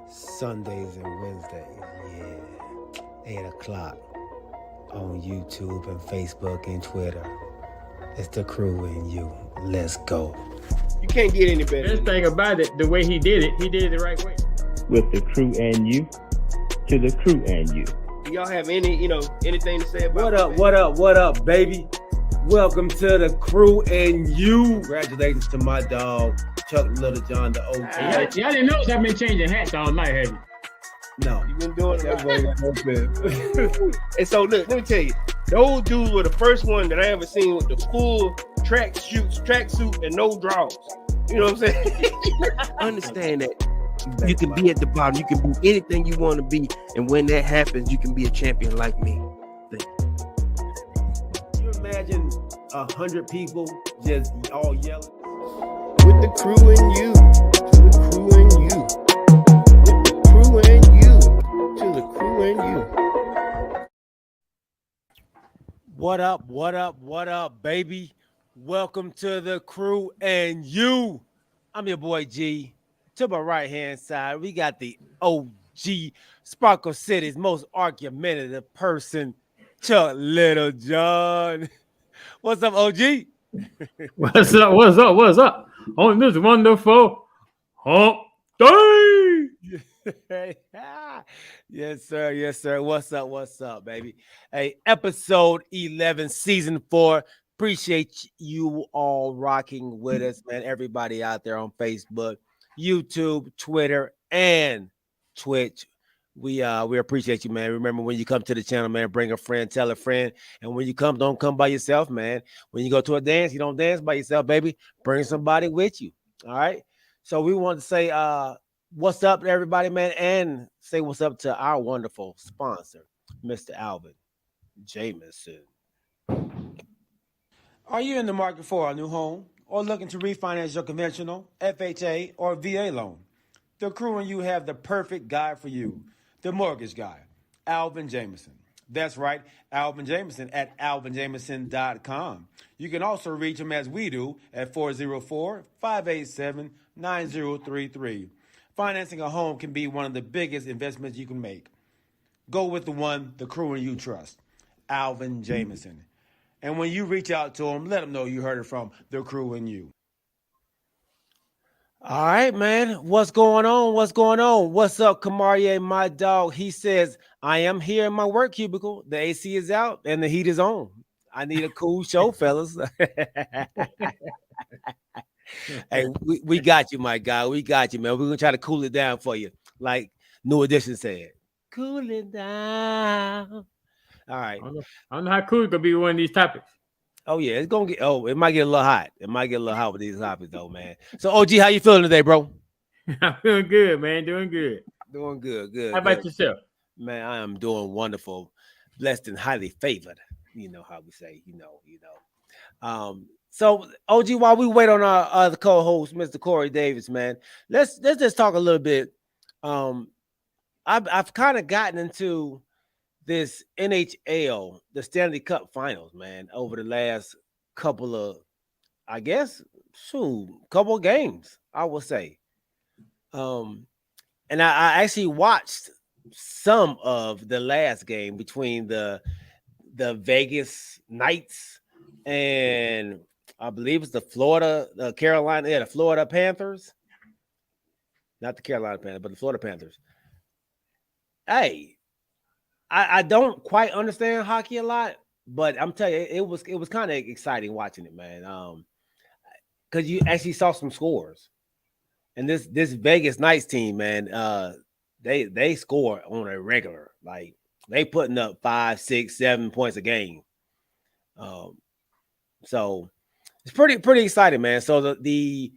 Sundays and Wednesdays, yeah. 8 o'clock on YouTube and Facebook and Twitter. It's the crew and you. Let's go. You can't get any better. Best thing about it, the way he did it the right way. With the crew and you, to the crew and you. Do y'all have anything to say about What up, baby? Welcome to the crew and you. Congratulations to my dog, Chuck Little John, the OG. Y'all didn't notice I've been changing hats all night, have you? No. You've been doing that. And so look, let me tell you, those dudes were the first one that I ever seen with the full tracksuit and no drawers. You know what I'm saying? Understand that you can be at the bottom, you can be anything you want to be, and when that happens, you can be a champion like me. Can you imagine 100 people just all yelling? With the crew and you, to the crew and you. With the crew and you, to the crew and you. What up, baby? Welcome to the crew and you. I'm your boy G. To my right-hand side, we got the OG, Sparkle City's most argumentative person, Chuck Little John. What's up, OG? What's up? On this wonderful hump day. Yes, sir. What's up, baby? Hey, episode 11, season 4. Appreciate you all rocking with us, man. Everybody out there on Facebook, YouTube, Twitter, and Twitch. We appreciate you, man. Remember, when you come to the channel, man, bring a friend, tell a friend. And when you come, don't come by yourself, man. When you go to a dance, you don't dance by yourself, baby. Bring somebody with you. All right. So we want to say what's up to everybody, man, and say what's up to our wonderful sponsor, Mr. Alvin Jameson. Are you in the market for a new home or looking to refinance your conventional, FHA, or VA loan? The crew and you have the perfect guy for you, the mortgage guy, Alvin Jameson. That's right, Alvin Jameson at alvinjameson.com. You can also reach him as we do at 404-587-9033. Financing a home can be one of the biggest investments you can make. Go with the one the crew and you trust, Alvin Jameson. And when you reach out to him, let him know you heard it from the crew and you. All right, man. What's going on? What's up, Kamarie, my dog? He says, I am here in my work cubicle. The AC is out and the heat is on. I need a cool show, fellas. Hey, we got you, my guy. We got you, man. We're going to try to cool it down for you. Like New Edition said, cool it down. All right. I don't know how cool it's going to be with one of these topics. Oh, yeah. It might get a little hot. It might get a little hot with these topics, though, man. So, OG, how you feeling today, bro? I'm feeling good, man. Doing good. Good. How about yourself? Man, I am doing wonderful. Blessed and highly favored. You know how we say, you know. So, OG, while we wait on our other co-host, Mr. Corey Davis, man, let's just talk a little bit. I've kind of gotten into this NHL, the Stanley Cup Finals, man, over the last couple of games, I will say. And I actually watched some of the last game between the Vegas Knights and I believe it's the Florida Panthers. Not the Carolina Panthers, but the Florida Panthers. Hey, I don't quite understand hockey a lot, but I'm telling you, it was kind of exciting watching it, man. Because you actually saw some scores, and this Vegas Knights team, man, they score on a regular, like they putting up 5, 6, 7 points a game. So it's pretty exciting, man. So the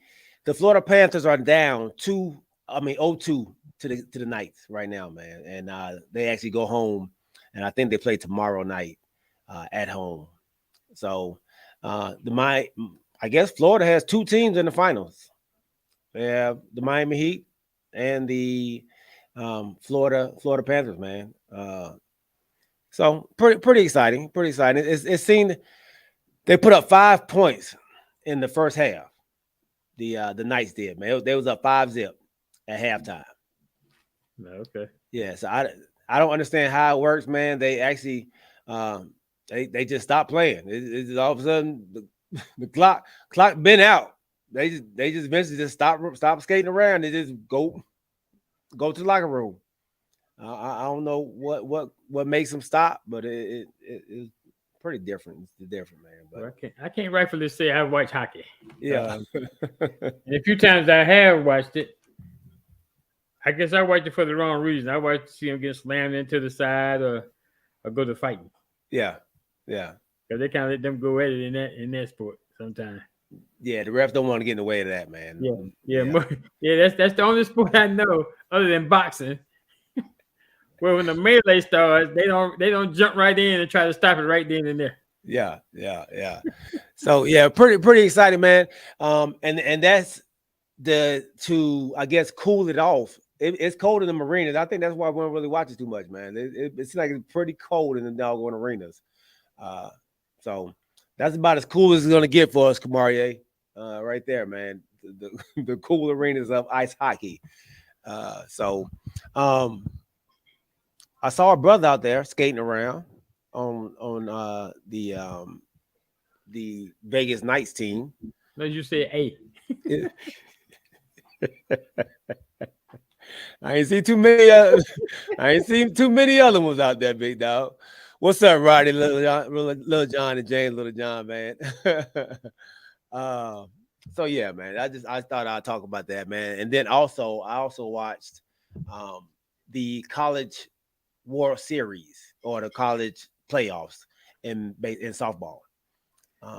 Florida Panthers are down 0-2 to the Knights right now, man, and they actually go home, and I think they play tomorrow night at home. So I guess Florida has two teams in the finals. They have the Miami Heat and the Florida Panthers, man. So pretty exciting. It seemed they put up 5 points in the first half. The Knights did, man. They was up 5-0 at halftime. Okay. Yeah, so I don't understand how it works, man. They actually they just stopped playing. It's just all of a sudden the clock been out. They just eventually just stop skating around. They just go to the locker room. I don't know what makes them stop, but it's pretty different. It's different, man. But Well, I can't rightfully say I watch hockey. yeah, And a few times I have watched it. I guess I watched it for the wrong reason. I watched to see them get slammed into the side or go to fighting. yeah. Because they kind of let them go at it in that sport sometimes. Yeah, the refs don't want to get in the way of that, man. Yeah. That's the only sport I know other than boxing. Where when the melee starts, they don't jump right in and try to stop it right then and there. Yeah. So yeah, pretty exciting, man. And that's to I guess cool it off. It's cold in the marinas. I think that's why we don't really watch it too much, man. It's like it's pretty cold in the doggone arenas. So that's about as cool as it's gonna get for us, Kamarie. Right there, man. The cool arenas of ice hockey. I saw a brother out there skating around on the Vegas Knights team. As you said, hey. I ain't seen too many. I ain't seen too many other ones out there, big dog. What's up, Roddy, Little John, and James, Little John, man? So yeah, man. I thought I'd talk about that, man. And then I also watched the College World Series or the college playoffs in softball.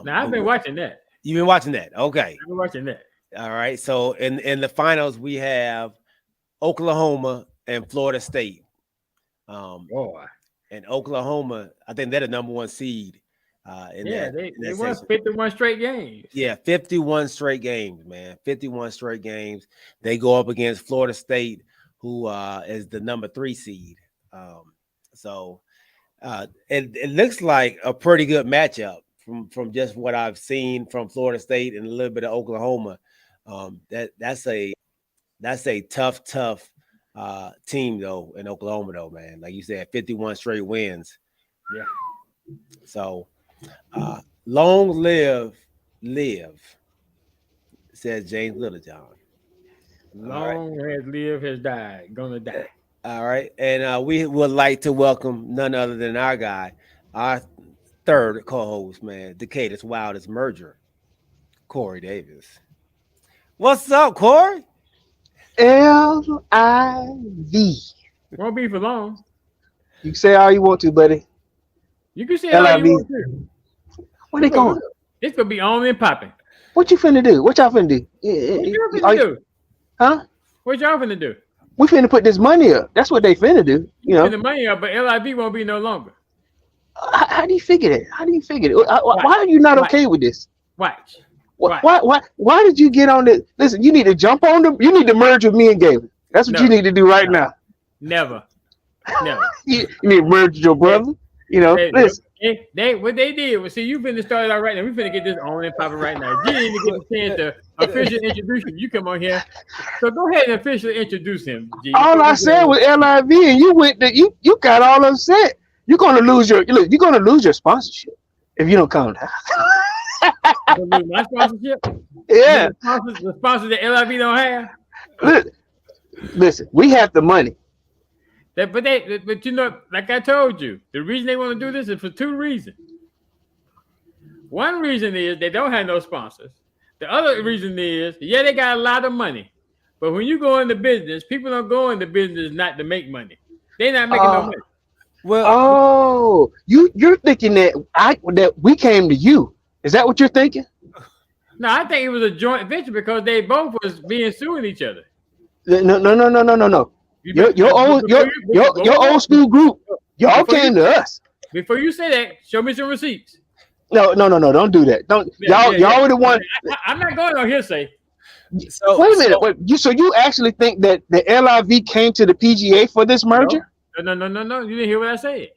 Now I've been watching that. You've been watching that, okay? I've been watching that. All right. So in the finals, we have Oklahoma and Florida State. Boy. And Oklahoma, I think they're the number one seed. They won 51 straight games. Yeah, 51 straight games, man. 51 straight games. They go up against Florida State, who is the number 3 seed. It looks like a pretty good matchup from just what I've seen from Florida State and a little bit of Oklahoma. That's a tough team though in Oklahoma though, man. Like you said, 51 straight wins. Yeah. So long live, says James Littlejohn. Long has lived, has died, gonna die. All right. And we would like to welcome none other than our guy, our third co-host, man, Decatur's wildest merger, Corey Davis. What's up, Corey? LIV. Won't be for long. You can say all you want to, buddy. You can say all you want to. Where they going? It's gonna be on and popping. What you finna do? What y'all finna do? What you finna do? Huh? What y'all finna do? We finna put this money up. That's what they finna do. You know. Put the money up, but LIV won't be no longer. How do you figure that? Why are you not okay with this? Watch. Why did you get on the? Listen, you need to jump on them. You need to merge with me and Galen. That's what you need to do right now. Never. You need to merge with your brother. You know, listen. What they did was, see, you finna start out right now. We finna get this on and popping right now. You didn't even get a chance to officially introduce him. You come on here, so go ahead and officially introduce him. G. All I said was LIV, and you went. You got all upset. You're gonna lose your sponsorship if you don't come down. My sponsorship? Yeah. The sponsor that LIV don't have. Listen, we have the money. But you know, like I told you, the reason they want to do this is for 2 reasons. One reason is they don't have no sponsors. The other reason is, they got a lot of money. But when you go into business, people don't go into business not to make money. They're not making no money. Well, you're thinking that we came to you. Is that what you're thinking? No, I think it was a joint venture because they both was being suing each other. No. Your old school group, y'all came to us. Before you say that, show me some receipts. No, don't do that. Y'all were the one. I'm not going on hearsay. So wait a minute. So you actually think that the LIV came to the PGA for this merger? No. You didn't hear what I said.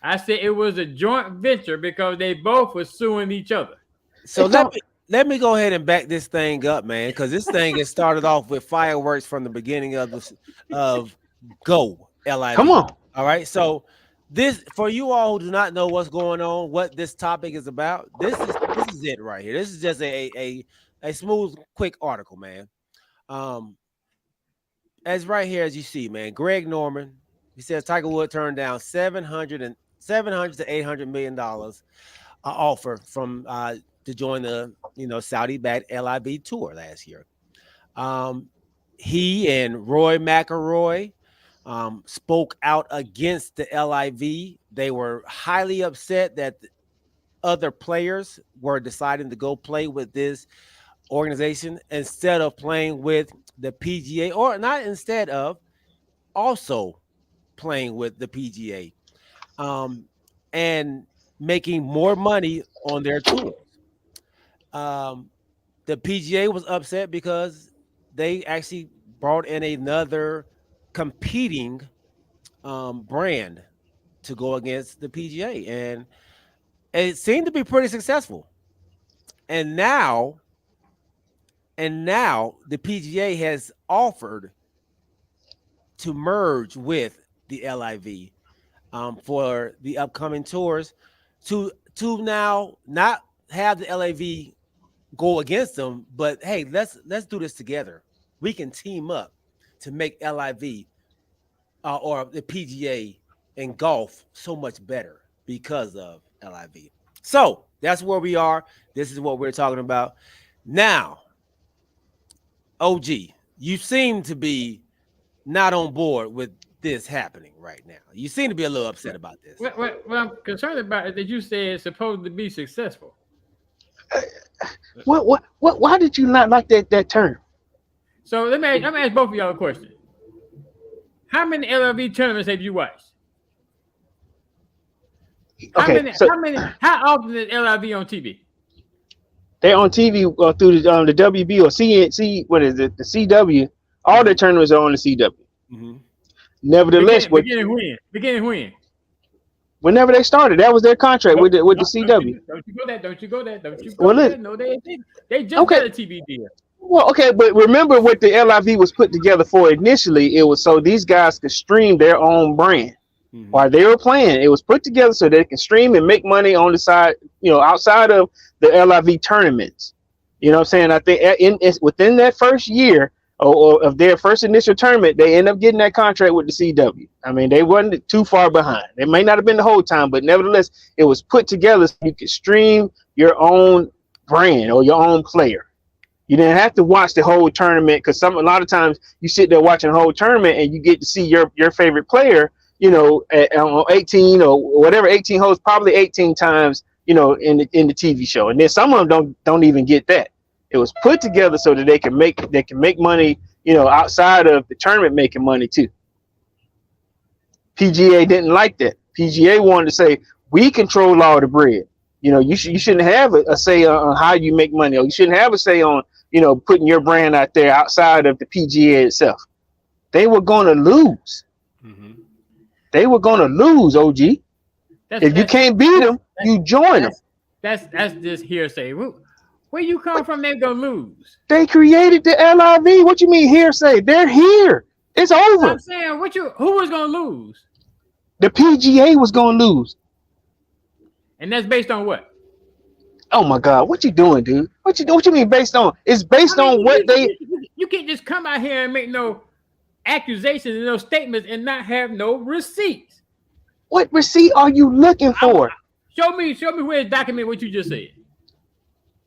I said it was a joint venture because they both were suing each other. So let me go ahead and back this thing up, man, because this thing has started off with fireworks from the beginning of Go LIV. Come on. All right, so this for you all who do not know what's going on, what this topic is about. This is it right here. This is just a smooth, quick article, man. Um, as right here as you see, man, Greg Norman. He says Tiger Woods turned down 700 to $800 million offer from to join the Saudi-backed LIV tour last year. He and Roy McIlroy spoke out against the LIV. They were highly upset that other players were deciding to go play with this organization instead of playing with the PGA, or not instead of, also playing with the PGA, and making more money on their tours. The PGA was upset because they actually brought in another competing brand to go against the PGA, and it seemed to be pretty successful. And now the PGA has offered to merge with the LIV for the upcoming tours, to now not have the LIV go against them, but hey, let's do this together. We can team up to make LIV or the PGA and golf so much better because of LIV. So that's where we are. This is what we're talking about now. OG, you seem to be not on board with this happening right now. You seem to be a little upset about this. What I'm concerned about is that you said it's supposed to be successful. Why did you not like that term? So let me ask both of y'all a question. How many LIV tournaments have you watched? How often is LIV on TV? They're on TV through the WB or CNC. What is it? The CW. All their tournaments are on the CW. Mm-hmm. Nevertheless, beginning when? Whenever they started, that was their contract with the CW. Don't you go there. No, they just okay. got a TV deal. Well, okay, but remember what the LIV was put together for initially. It was so these guys could stream their own brand while they were playing. It was put together so they can stream and make money on the side, outside of the LIV tournaments. You know what I'm saying? I think within that first year or of their first initial tournament, they end up getting that contract with the CW. I mean, they wasn't too far behind. It may not have been the whole time, but nevertheless, it was put together so you could stream your own brand or your own player. You didn't have to watch the whole tournament because a lot of times you sit there watching the whole tournament and you get to see your favorite player, on 18 or whatever 18 holes, probably 18 times, in the TV show. And then some of them don't even get that. It was put together so that they can make money, outside of the tournament, making money too. PGA didn't like that. PGA wanted to say, we control all the bread. You shouldn't have a say on how you make money, or you shouldn't have a say on, putting your brand out there outside of the PGA itself. They were going to lose. Mm-hmm. They were going to lose, OG. If you can't beat them, you join them. That's just hearsay. Where you come from, they're going to lose. They created the LIV. What you mean hearsay? They're here. It's over. I'm saying, who was going to lose? The PGA was going to lose. And that's based on what? Oh my God, what you doing, dude? What you mean based on? It's based on what they. You can't just come out here and make no accusations and no statements and not have no receipts. What receipt are you looking for? Show me where it's documented what you just said.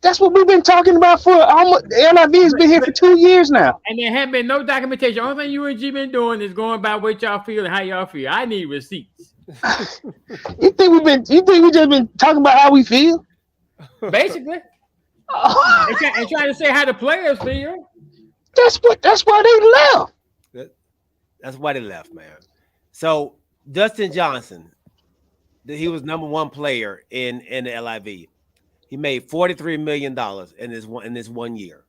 That's what we've been talking about for almost. LIV has been here for 2 years now, and there have been no documentation. The only thing you and G been doing is going by what y'all feel and how y'all feel. I need receipts. You think we just been talking about how we feel? Basically, and trying to say how the players feel. That's why they left. That's why they left, man. So Dustin Johnson, he was number one player in the LIV. He made $43 million in this 1 year.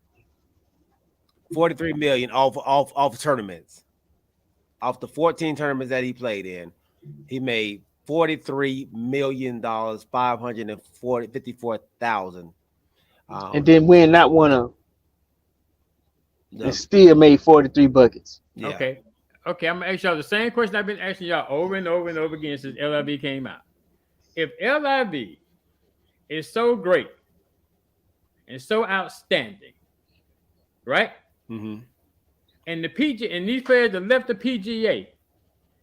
$43 million off tournaments. Off the 14 tournaments that he played in, he made $43 million, $554,000 and then win not one of them, and still made 43 buckets. Yeah. Okay, I'm gonna ask y'all the same question I've been asking y'all over and over and over again since LIV came out. If LIV is so great and so outstanding, right? Mm-hmm. And the PGA and these players have left the PGA,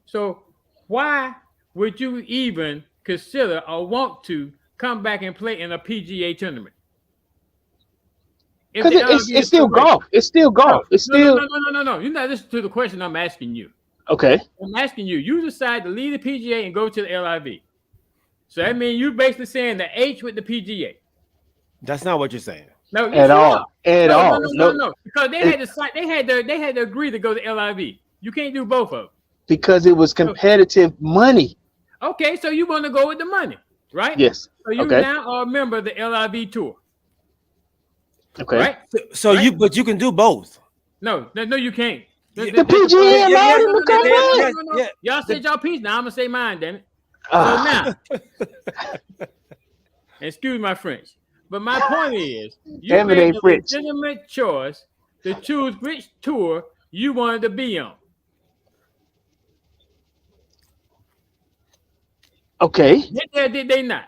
so why would you even consider or want to come back and play in a PGA tournament? Because it's still golf. It's still golf. No. You're not listening to the question I'm asking you. Okay. I'm asking you. You decide to leave the PGA and go to the LIV. So that means you basically saying the H with the PGA. That's not what you're saying. No, at all. No. Because they had to sign. They had to agree to go to LIV. You can't do both of them. Because it was competitive money. Okay, so you want to go with the money, right? Yes. So you now are a member of the LIV tour. Okay. Right? So you can do both. No, you can't. The PGA allowed him to come back. Y'all said y'all piece. Now I'm gonna say mine, damn it. So now, excuse my French, but my point is, you made a legitimate choice to choose which tour you wanted to be on. Okay. Did they not?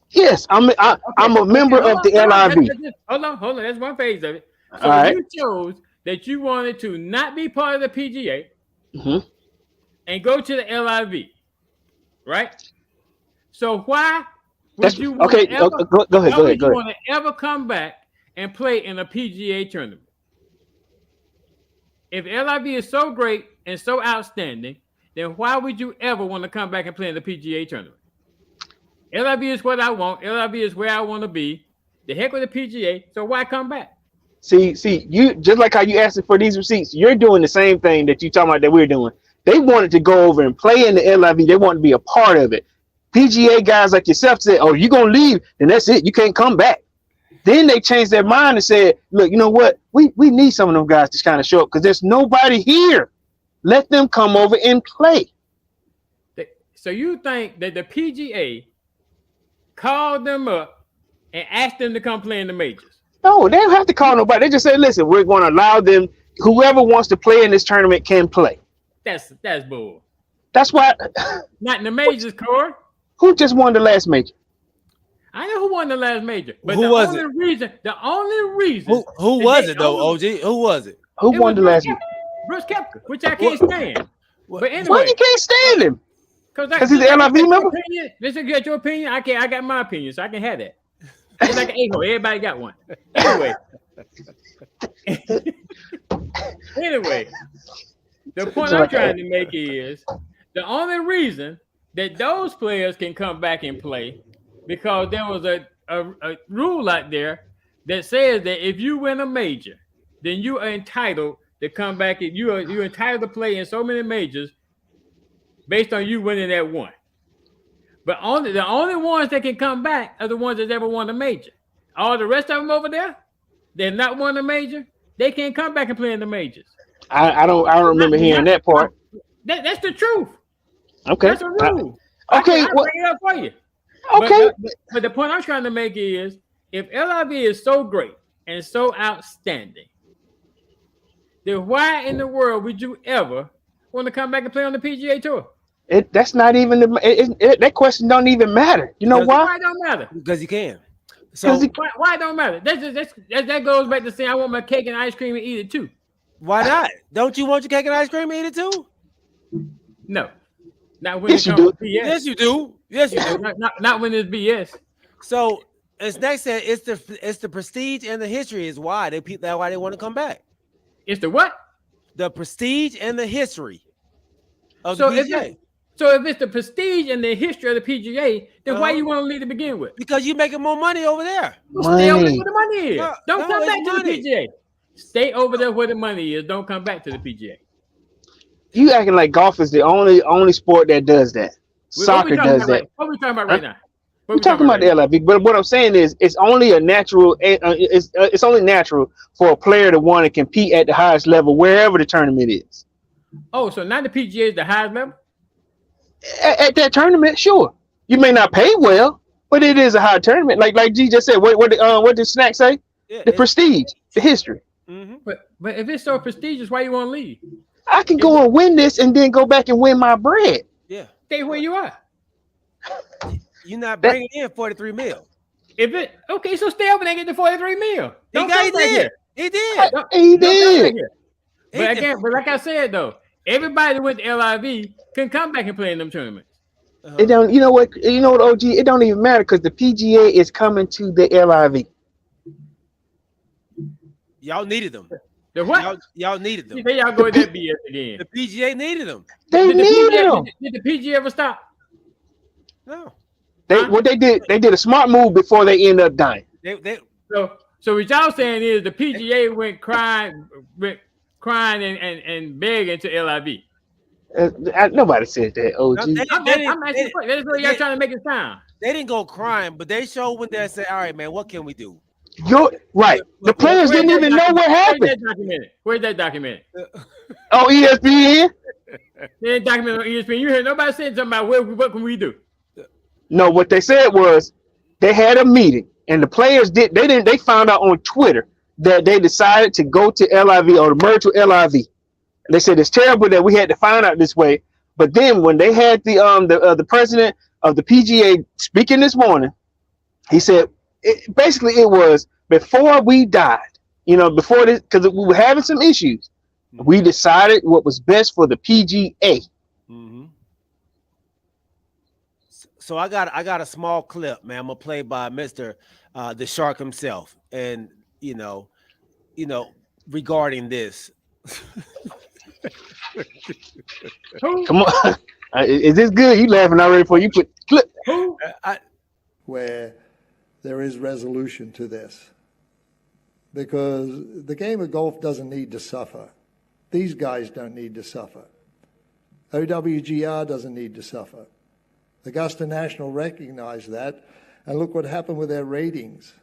Yes, I'm a member of the LIV. Hold on. That's one phase of it. So you chose that you wanted to not be part of the PGA and go to the LIV, right? So why would you want to ever, go ahead. Want to ever come back and play in a PGA tournament? If LIV is so great and so outstanding, then why would you ever want to come back and play in the PGA tournament? LIV is what I want. LIV is where I want to be. The heck with the PGA. So why come back? See, you just like how you asked for these receipts, you're doing the same thing that you talking about that we're doing. They wanted to go over and play in the LIV. They want to be a part of it. PGA guys like yourself said, "Oh, you're gonna leave, then that's it. You can't come back." Then they changed their mind and said, "Look, you know what? We need some of them guys to kind of show up because there's nobody here. Let them come over and play." So you think that the PGA called them up and asked them to come play in the majors? No, they don't have to call nobody. They just say, "Listen, we're going to allow them. Whoever wants to play in this tournament can play." That's bull. That's why. Not in the majors, Corey. Who just won the last major? I know who won the last major, but who was it? The only reason. Who was it though? OG, who was it? Who won the last major? Bruce Koepka, which I can't stand. But anyway, why you can't stand him? Because he's an LIV member. Listen, get your opinion. I got my opinion, so I can have that. It's like an a-hole. Everybody got one. Anyway, the point I'm trying to make is the only reason that those players can come back and play because there was a rule out there that says that if you win a major, then you are entitled to come back and you're entitled to play in so many majors based on you winning that one. But the only ones that can come back are the ones that ever won a major. All the rest of them over there, they're not won a major. They can't come back and play in the majors. I don't remember hearing that part. That's the truth. Okay. That's a rule. Okay. I'll bring it up for you. Okay. But the point I'm trying to make is if LIV is so great and so outstanding, then why in the world would you ever want to come back and play on the PGA Tour? That's not even that question don't even matter. You know why? Why it don't matter? Because you can. So why it don't matter? That goes back to saying I want my cake and ice cream and eat it too. Why not? Don't you want your cake and ice cream and eat it too? No. Not when yes, it you comes do. to BS. Yes, you do. Yes, you do. not when it's BS. So as Nick said, it's the prestige and the history is why that's why they want to come back. It's the what? The prestige and the history of so the PGA. So if it's the prestige and the history of the PGA, then why you want to leave to begin with? Because you're making more money over there. Stay over there where the money is. Don't come back to money. the PGA. Stay over there where the money is. Don't come back to the PGA. You acting like golf is the only sport that does that. Soccer does that. What are we talking about right now? We're talking about the LIV, but what I'm saying is it's only a natural. It's only natural for a player to want to compete at the highest level wherever the tournament is. Oh, so now the PGA is the highest level? At that tournament, sure. You may not pay well, But it is a high tournament. Like G just said. What did Snack say? Yeah, The prestige, the history. Mm-hmm. But if it's so prestigious, why you want to leave? I can go and win this and then go back and win my bread. Yeah. Stay where you are. You're not bringing in 43 mil. If it okay, so stay up and get the 43 mil. He Don't come back here. He did. He did. But again, but like I said though, everybody that went to LIV can come back and play in them tournaments. It don't. You know what? OG. It don't even matter because the PGA is coming to the LIV. Y'all needed them. The what? Y'all needed them. You say y'all go with that BS again. The PGA needed them. They needed them. Did the PGA ever stop? No. What they did a smart move before they end up dying. So what y'all saying is the PGA went crying and begging to LIV. Nobody said that. OG. I'm asking. That's what y'all trying to make it sound. They didn't go crying, but they showed when they said, "All right, man, what can we do?" You're right. The players didn't even know what happened. Where's that documented? Oh, ESPN. They didn't document on ESPN. You heard nobody saying something about what can we do? No, what they said was they had a meeting, and the players did. They found out on Twitter that they decided to go to LIV or merge with LIV. They said it's terrible that we had to find out this way. But then when they had the president of the PGA speaking this morning, he said basically it was before we died, before this, because we were having some issues. We decided what was best for the PGA. Mm-hmm. So I got a small clip, man. I'm gonna play by Mr. The Shark himself, and regarding this. Come on, is this good? You laughing already before you put clip? Where there is resolution to this, because the game of golf doesn't need to suffer. These guys don't need to suffer. OWGR doesn't need to suffer. Augusta National recognized that, and look what happened with their ratings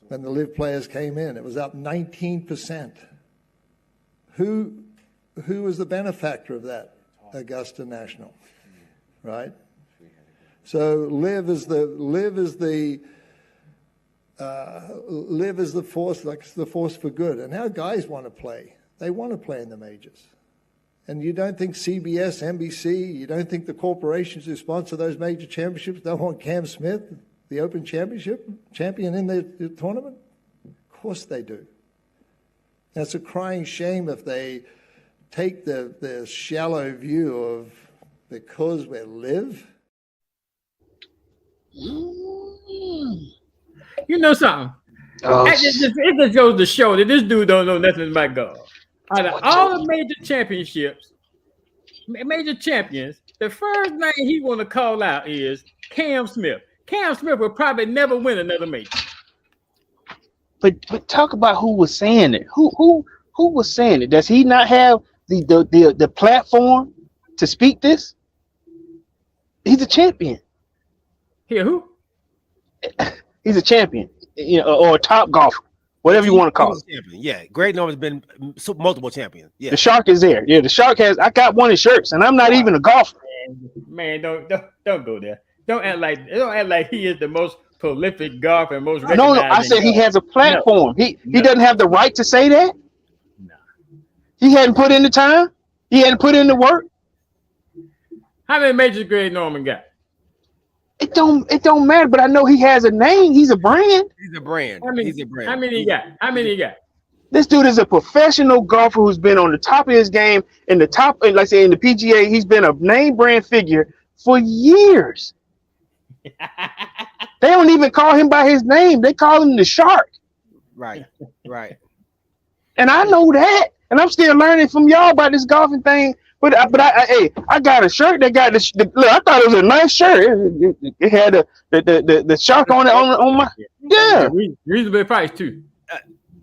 when the LIV players came in. It was up 19%. Who was the benefactor of that? Augusta National, right? So LIV is the force, like the force for good. And our guys want to play. They want to play in the majors. And you don't think CBS, NBC, you don't think the corporations who sponsor those major championships don't want Cam Smith, the Open champion in the tournament? Of course they do. And it's a crying shame if they take the shallow view of because we LIV. You know something? It just goes to show that this dude don't know nothing about golf. Out of all the major championships, major champions, the first name he want to call out is Cam Smith. Cam Smith will probably never win another major. But talk about who was saying it. Who was saying it? Does he not have the platform to speak this? He's a champion. Here, who? He's a champion, or a top golfer, whatever you want to call it. Champion. Yeah, Greg Norman's been multiple champions. Yeah, the Shark is there. Yeah, the Shark has. I got one of his shirts, and I'm not even a golfer. Man, don't go there. Don't act like he is the most prolific golfer and most. No. I said he has a platform. He doesn't have the right to say that. No. He hadn't put in the time. He hadn't put in the work. How many majors Greg Norman got? It don't matter, but I know he has a name. He's a brand. He's a brand. How many he got? This dude is a professional golfer who's been on the top of his game in the top, like I say, in the PGA. He's been a name brand figure for years. They don't even call him by his name. They call him the Shark. Right. And I know that. And I'm still learning from y'all about this golfing thing. But I got a shirt that got look. I thought it was a nice shirt. It had the shark on it on my reasonable price too.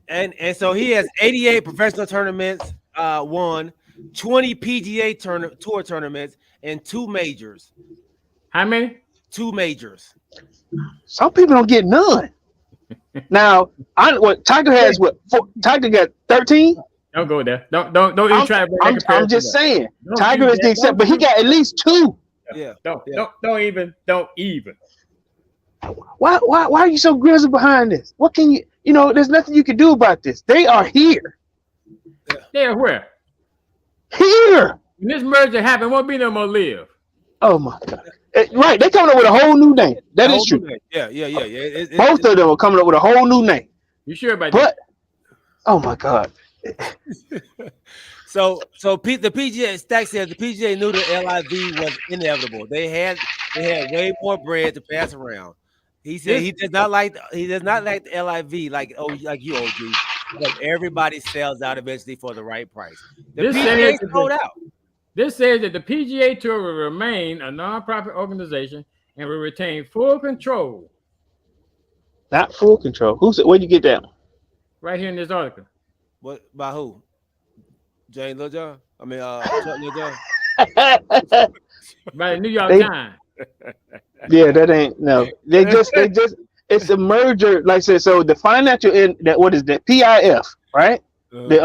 And so he has 88 professional tournaments, won 20 PGA tour tournaments, and 2 majors. How many? 2 majors. Some people don't get none. Now, Tiger has Tiger got 13. Don't go there. Don't even try to bring that comparison. I'm just saying. Tiger is the exception, but he got at least 2. Yeah. Don't even. Why are you so grizzled behind this? What can you, there's nothing you can do about this. They are here. They're where? Here. When this merger happened, won't be no more LIV. Oh my God. Right. They're coming up with a whole new name. That is true. Yeah. Both of them are coming up with a whole new name. You sure about that? Oh my God. So the PGA Stack says the PGA knew the LIV was inevitable. They had way more bread to pass around. He said he does not like the LIV like you, OG. But everybody sells out eventually for the right price. The PGA sold out. This says that the PGA Tour will remain a nonprofit organization and will retain full control. Not full control. Where'd you get that? Right here in this article. What by who? Jane Lil John? I mean, Chuck Lil John? By the New York Times. Yeah, that ain't no. They just it's a merger. Like I said, so the financial end that what is that? PIF, right? They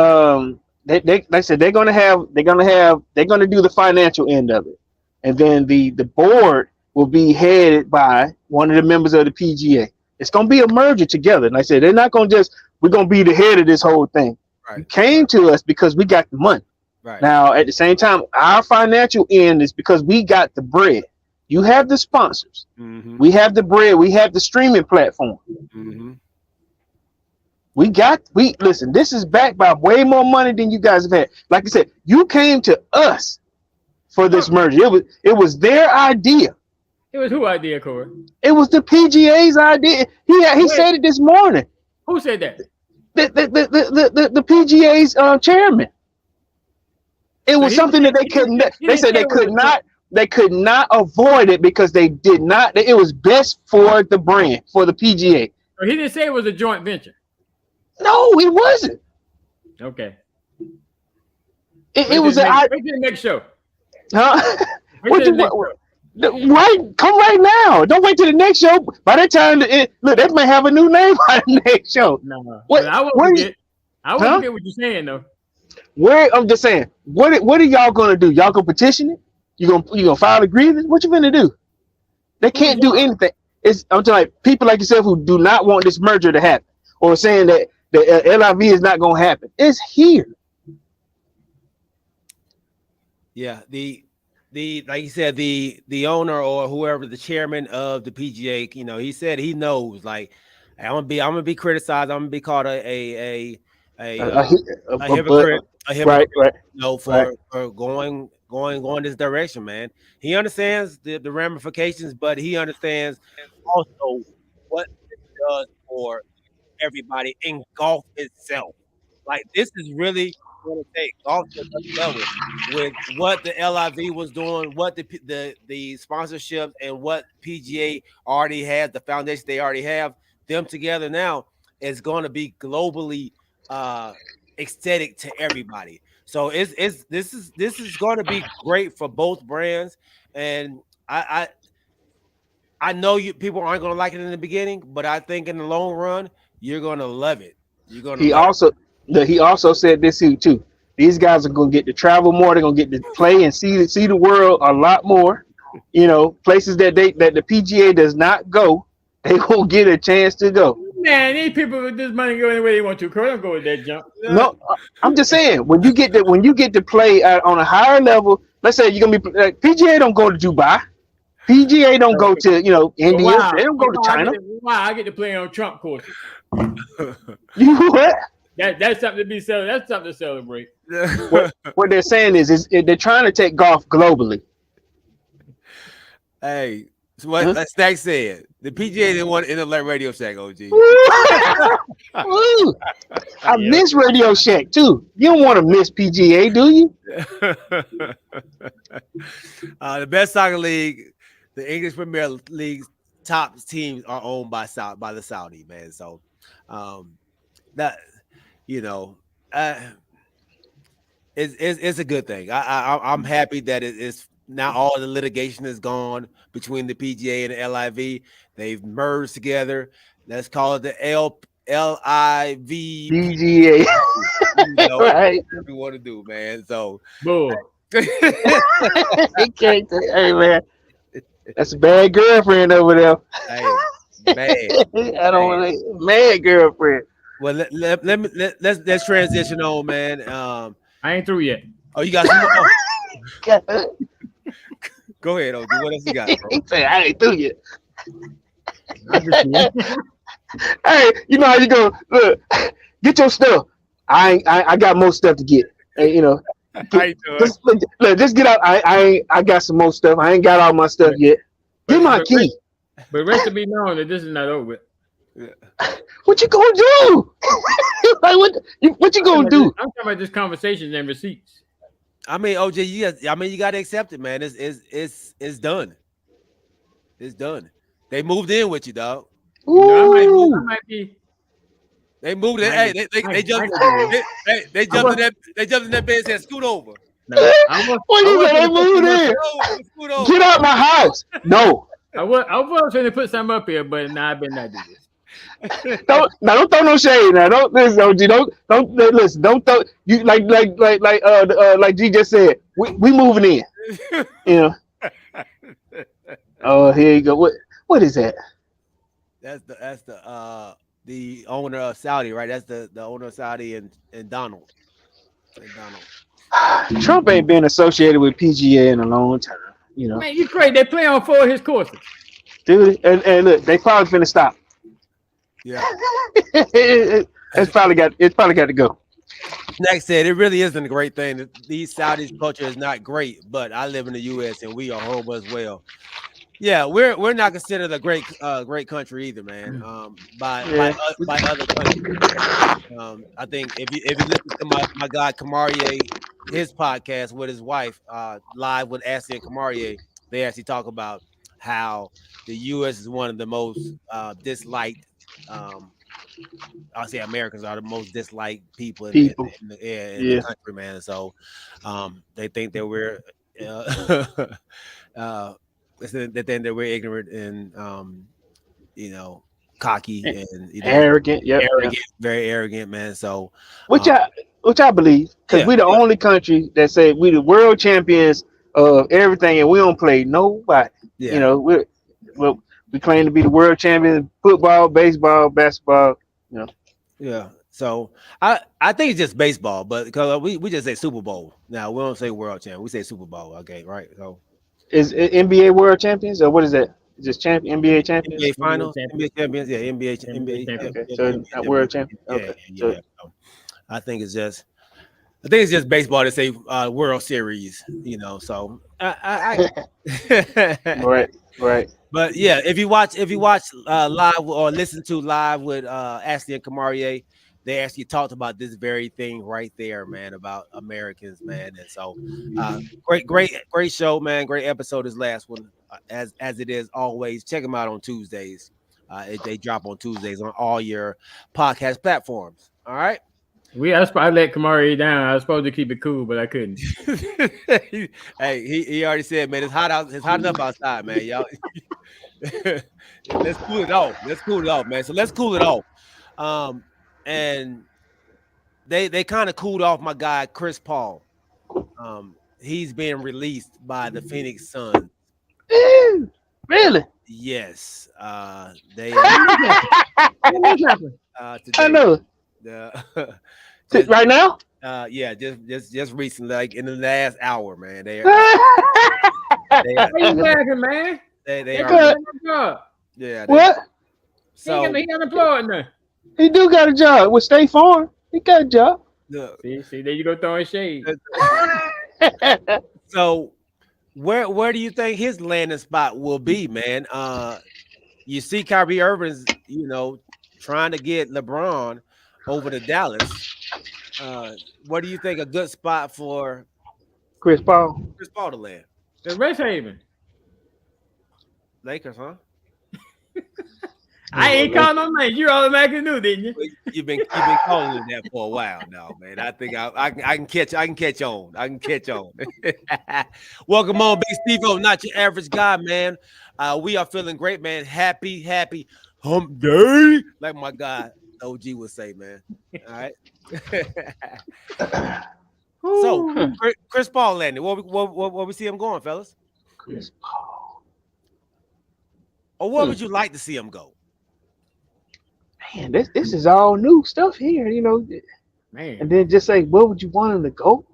like I said, they're gonna do the financial end of it, and then the board will be headed by one of the members of the PGA. It's gonna be a merger together. And like I said, they're not gonna we're gonna be the head of this whole thing. Right. You came to us because we got the money. Right. Now, at the same time, our financial end is because we got the bread. You have the sponsors. Mm-hmm. We have the bread. We have the streaming platform. Mm-hmm. Listen, this is backed by way more money than you guys have had. Like I said, you came to us for this merger. It was their idea. It was whose idea, Corey? It was the PGA's idea. He said it this morning. Who said that? The PGA's chairman. It was something that they couldn't. They said they could not avoid it because they did not. It was best for the brand, for the PGA. So he didn't say it was a joint venture. No, it wasn't. Okay. It was wait till the next show. Huh? Right, come right now. Don't wait till the next show. By that time, look, they may have a new name by the next show. No. I won't forget what you're saying though. I'm just saying, what are y'all gonna do? Y'all gonna petition it? You gonna file a grievance? What you gonna do? They can't do anything. I'm telling you, people like yourself who do not want this merger to happen, or saying that the LIV is not gonna happen. It's here. Yeah, the like you said, the owner or whoever, the chairman of the PGA, he said he knows. Like, I'm gonna be criticized. I'm gonna be called a hypocrite. Right. For going this direction, man. He understands the ramifications, but he understands also what it does for everybody in golf itself. Like, this is really going to take golf to another level with what the LIV was doing, what the sponsorships and what PGA already has, the foundation they already have, them together now is going to be globally ecstatic to everybody. So this is going to be great for both brands, and I know people aren't going to like it in the beginning, but I think in the long run you're going to love it. You're going to. He also said this too. These guys are going to get to travel more. They're going to get to play and see the world a lot more. Places that the PGA does not go, they won't get a chance to go. Man, these people with this money go anywhere they want to. Don't go with that jump. No, I'm just saying, when you get to play on a higher level, let's say you're gonna be PGA don't go to Dubai, PGA don't go to India, wow. They don't go to China. I get to play on Trump courses. You what? That's something to be celebrated. That's something to celebrate. What they're saying is they're trying to take golf globally. Hey. So what Stack said, the PGA didn't want to internet Radio Shack, OG. I miss Radio Shack too. You don't want to miss PGA, do you? The best soccer league, the English Premier League top teams are owned by the Saudi, man. So that it's a good thing. I'm happy that it's now all the litigation is gone between the PGA and the LIV. They've merged together. Let's call it the LIV PGA. Right. What we want to do, man. So, boom. Hey, man, that's a bad girlfriend over there. Hey, Bad. I don't want to mad girlfriend. Well, let's transition on, man. I ain't through yet. Oh, you got some more? Oh, God. go ahead, OG. What else you got, bro? He said, I ain't through yet. I'm just kidding. Hey, you know how you go? Look, get your stuff. I got more stuff to get. Hey, you know, How you doing? just get out. I got some more stuff. I ain't got all my stuff yet. Get my key. But rest to be known that this is not over. What you gonna do? Like what you gonna do? I'm talking about just conversations and receipts. I mean, OJ, you got to accept it, man. It's done. It's done. They moved in with you, dog. Ooh. I might be. They moved in. Hey, they jumped. They jumped in that. They jumped in that bed and said, "Scoot over." No, What you say? They moved in. Scoot over. Get out my house. No. I was trying to put something up here, but now I better not do this. Don't throw no shade now. Don't listen, OG. Don't listen. Don't throw you like G just said. We moving in. You know. Oh, here you go. What is that? That's the owner of Saudi, right? That's the owner of Saudi and Donald. Trump ain't been associated with PGA in a long time. You know. Man, you crazy? They play on 4 of his courses. Dude, and look, they probably finna stop. Yeah. It's probably got to go. Like I said, it really isn't a great thing. These Saudis culture is not great, but I live in the U.S. and we are horrible as well. Yeah, we're not considered a great country either, man. By other countries. I think if you listen to my guy Kamarie, his podcast with his wife, Live with Ashley and Kamarie, they actually talk about how the U.S. is one of the most disliked. I'll say Americans are the most disliked people in the country, man. So they think that we're they think that we're ignorant and cocky and arrogant. Very arrogant, man. So which I believe, because we're the only country that say we the world champions of everything and we don't play nobody. Yeah. You know, we claim to be the world champions in football, baseball, basketball. You know. Yeah. So I think it's just baseball, but because we just say Super Bowl. Now we don't say world champion. We say Super Bowl. Okay, right? So is NBA world champions or what is that? Just NBA champions? NBA finals, NBA champions. Yeah, NBA. Okay, so not world champions. Okay. Yeah. So I think it's just baseball to say World Series. You know, so I right. But yeah, if you watch live or listen to live with Ashley and Kamarie, they actually talked about this very thing right there, man, about Americans, man. And so great show, man. Great episode, this last one, as it is always. Check them out on Tuesdays. They drop on Tuesdays on all your podcast platforms. All right. I let Kamarie down. I was supposed to keep it cool, but I couldn't. Hey, he already said, man, it's hot out. It's hot enough outside, man. Y'all, let's cool it off, man. So let's cool it off. And they kind of cooled off my guy Chris Paul. He's being released by the Phoenix Suns. Really? Yes. They. Today, I know. Right now? Yeah, just recently, like in the last hour, man. Why you laughing, man? They are. Yeah. What? So he unemployed now. He do got a job with State Farm. He got a job. See, there you go throwing shade. So where do you think his landing spot will be, man? You see Kyrie Irving's, trying to get LeBron over to Dallas. What do you think a good spot for Chris Paul to land? The Rest Haven. Lakers, huh? I ain't calling no names. You automatically knew, didn't you? You've been calling it that for a while now, man. I think I can catch on. Welcome on, Big Steve-O, not your average guy, man. We are feeling great, man. Happy hump day, like my guy OG would say, man. All right. So Chris Paul landed. Where we see him going, fellas? Chris Paul. Or where would you like to see him go? man, this is all new stuff here, Man. and then just say, where would you want him to go?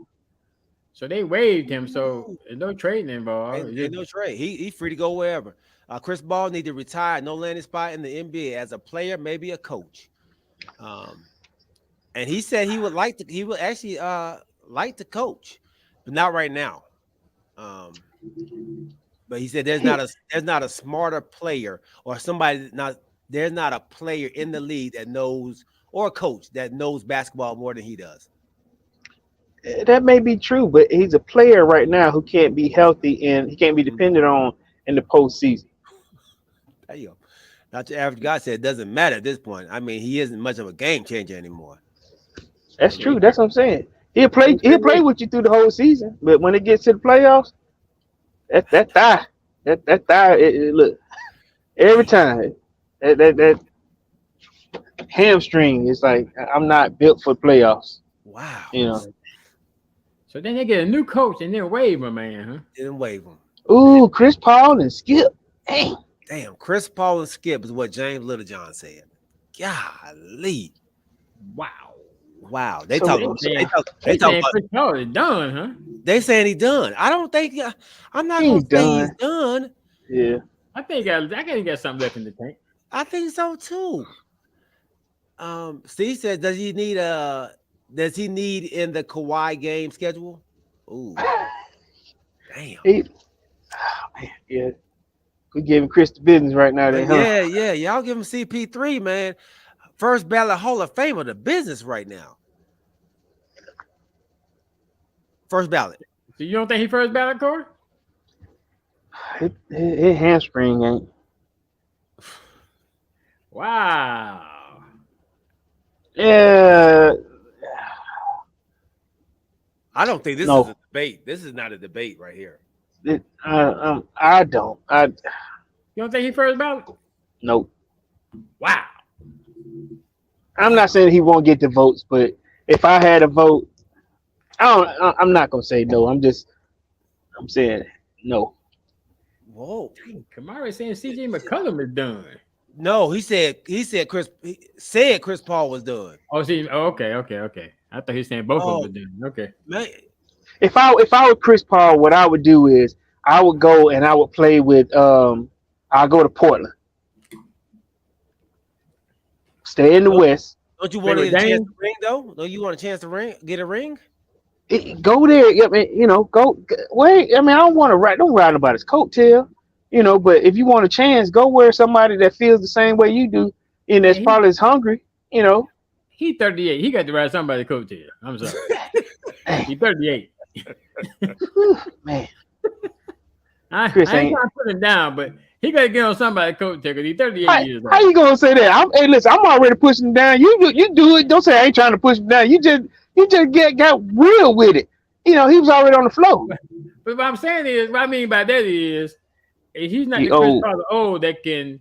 So they waived him, so there's no trading involved. Ain't no trade. He free to go wherever. Chris Paul need to retire. No landing spot in the NBA as a player, maybe a coach. And he said he would like to. He would actually like to coach, but not right now. But he said there's not a smarter player or somebody there's not a player in the league that knows or a coach that knows basketball more than he does. That may be true, but he's a player right now who can't be healthy and he can't be depended on in the postseason. There you go. Not your average guy said it doesn't matter at this point. I mean, he isn't much of a game changer anymore. That's true. That's what I'm saying. He'll play with you through the whole season, but when it gets to the playoffs, that thigh, look, every time that hamstring is like, I'm not built for playoffs. Wow. So then they get a new coach and then waive him, man, huh? Didn't waive him. Ooh, Chris Paul and Skip. Damn, Chris Paul and Skip is what James Littlejohn said. Golly. Wow. They talk about Chris Paul is done, huh? They saying he's done. I don't think I'm not gonna say he's done. Yeah. I think he got something left in the tank. I think so too. Steve said, does he need in the Kawhi game schedule? Ooh. Damn. Yeah. We giving Chris the business right now. Then, huh? Yeah. Y'all give him CP3, man. First ballot Hall of Famer, the business right now. First ballot. So you don't think he first ballot, Corey? His hamstring ain't. Wow. Yeah. I don't think this is a debate. This is not a debate right here. I don't. You don't think he first ballot? Nope. Wow. I'm not saying he won't get the votes, but if I had a vote, I'm not gonna say no. I'm saying no. Whoa. Kamari saying CJ McCollum is done. No, he said Chris Paul was done. Okay. I thought he was saying both of them were done. Okay. Man. If I were Chris Paul, what I would do is I would go and I would play with I'll go to Portland. Stay in the West. Don't you want to get a chance to ring though? Don't you want a chance to get a ring? Go there. I mean, go wait. I mean, I don't want to don't ride nobody's coattail, but if you want a chance, go where somebody that feels the same way you do and that's probably as hungry, He 38. He got to ride somebody's coattail. I'm sorry. He 38. Man. I ain't trying to put him down, but he got to get on somebody's coattail because he's 38 years old. How you gonna say that? Hey, listen, I'm already pushing him down. You do it. Don't say I ain't trying to push him down. You just got real with it. He was already on the floor. But what I'm saying is, what I mean by that is, he's not the Chris Paul old that can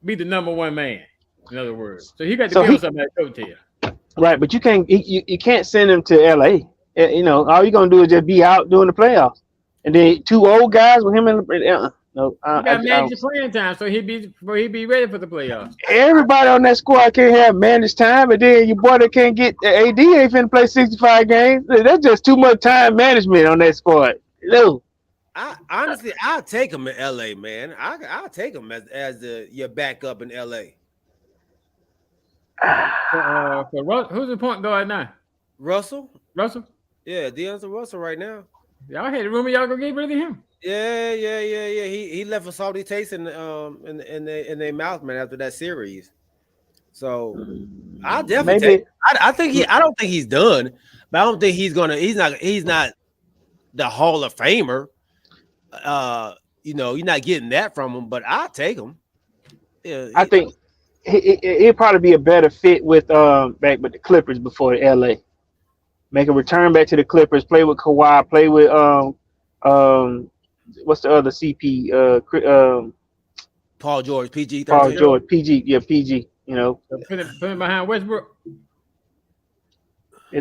be the number one man. In other words, so he got to get on somebody's coattail. Right, but you can't send him to LA. All you're gonna do is just be out doing the playoffs, and then two old guys with him in the no. He got managed playing time, so he'd be ready for the playoffs. Everybody on that squad can't have managed time, and then your boy that can't get AD ain't finna play 65 games. That's just too much time management on that squad. No. Honestly, I'll take him in LA, man. I'll take him as your backup in LA. Who's the point guard now? Russell? Yeah, D'Angelo Russell right now. Y'all had a rumor y'all gonna get rid of him. Yeah. He left a salty taste in their mouth, man, after that series. So I'll definitely take. I don't think he's done, but I don't think he's not the Hall of Famer. You're not getting that from him, but I'll take him. Yeah, I think he'd probably be a better fit with back with the Clippers before LA. Make a return back to the Clippers, play with Kawhi, play with what's the other CP? Paul George, PG. Paul George, PG, yeah, PG. So put him behind Westbrook.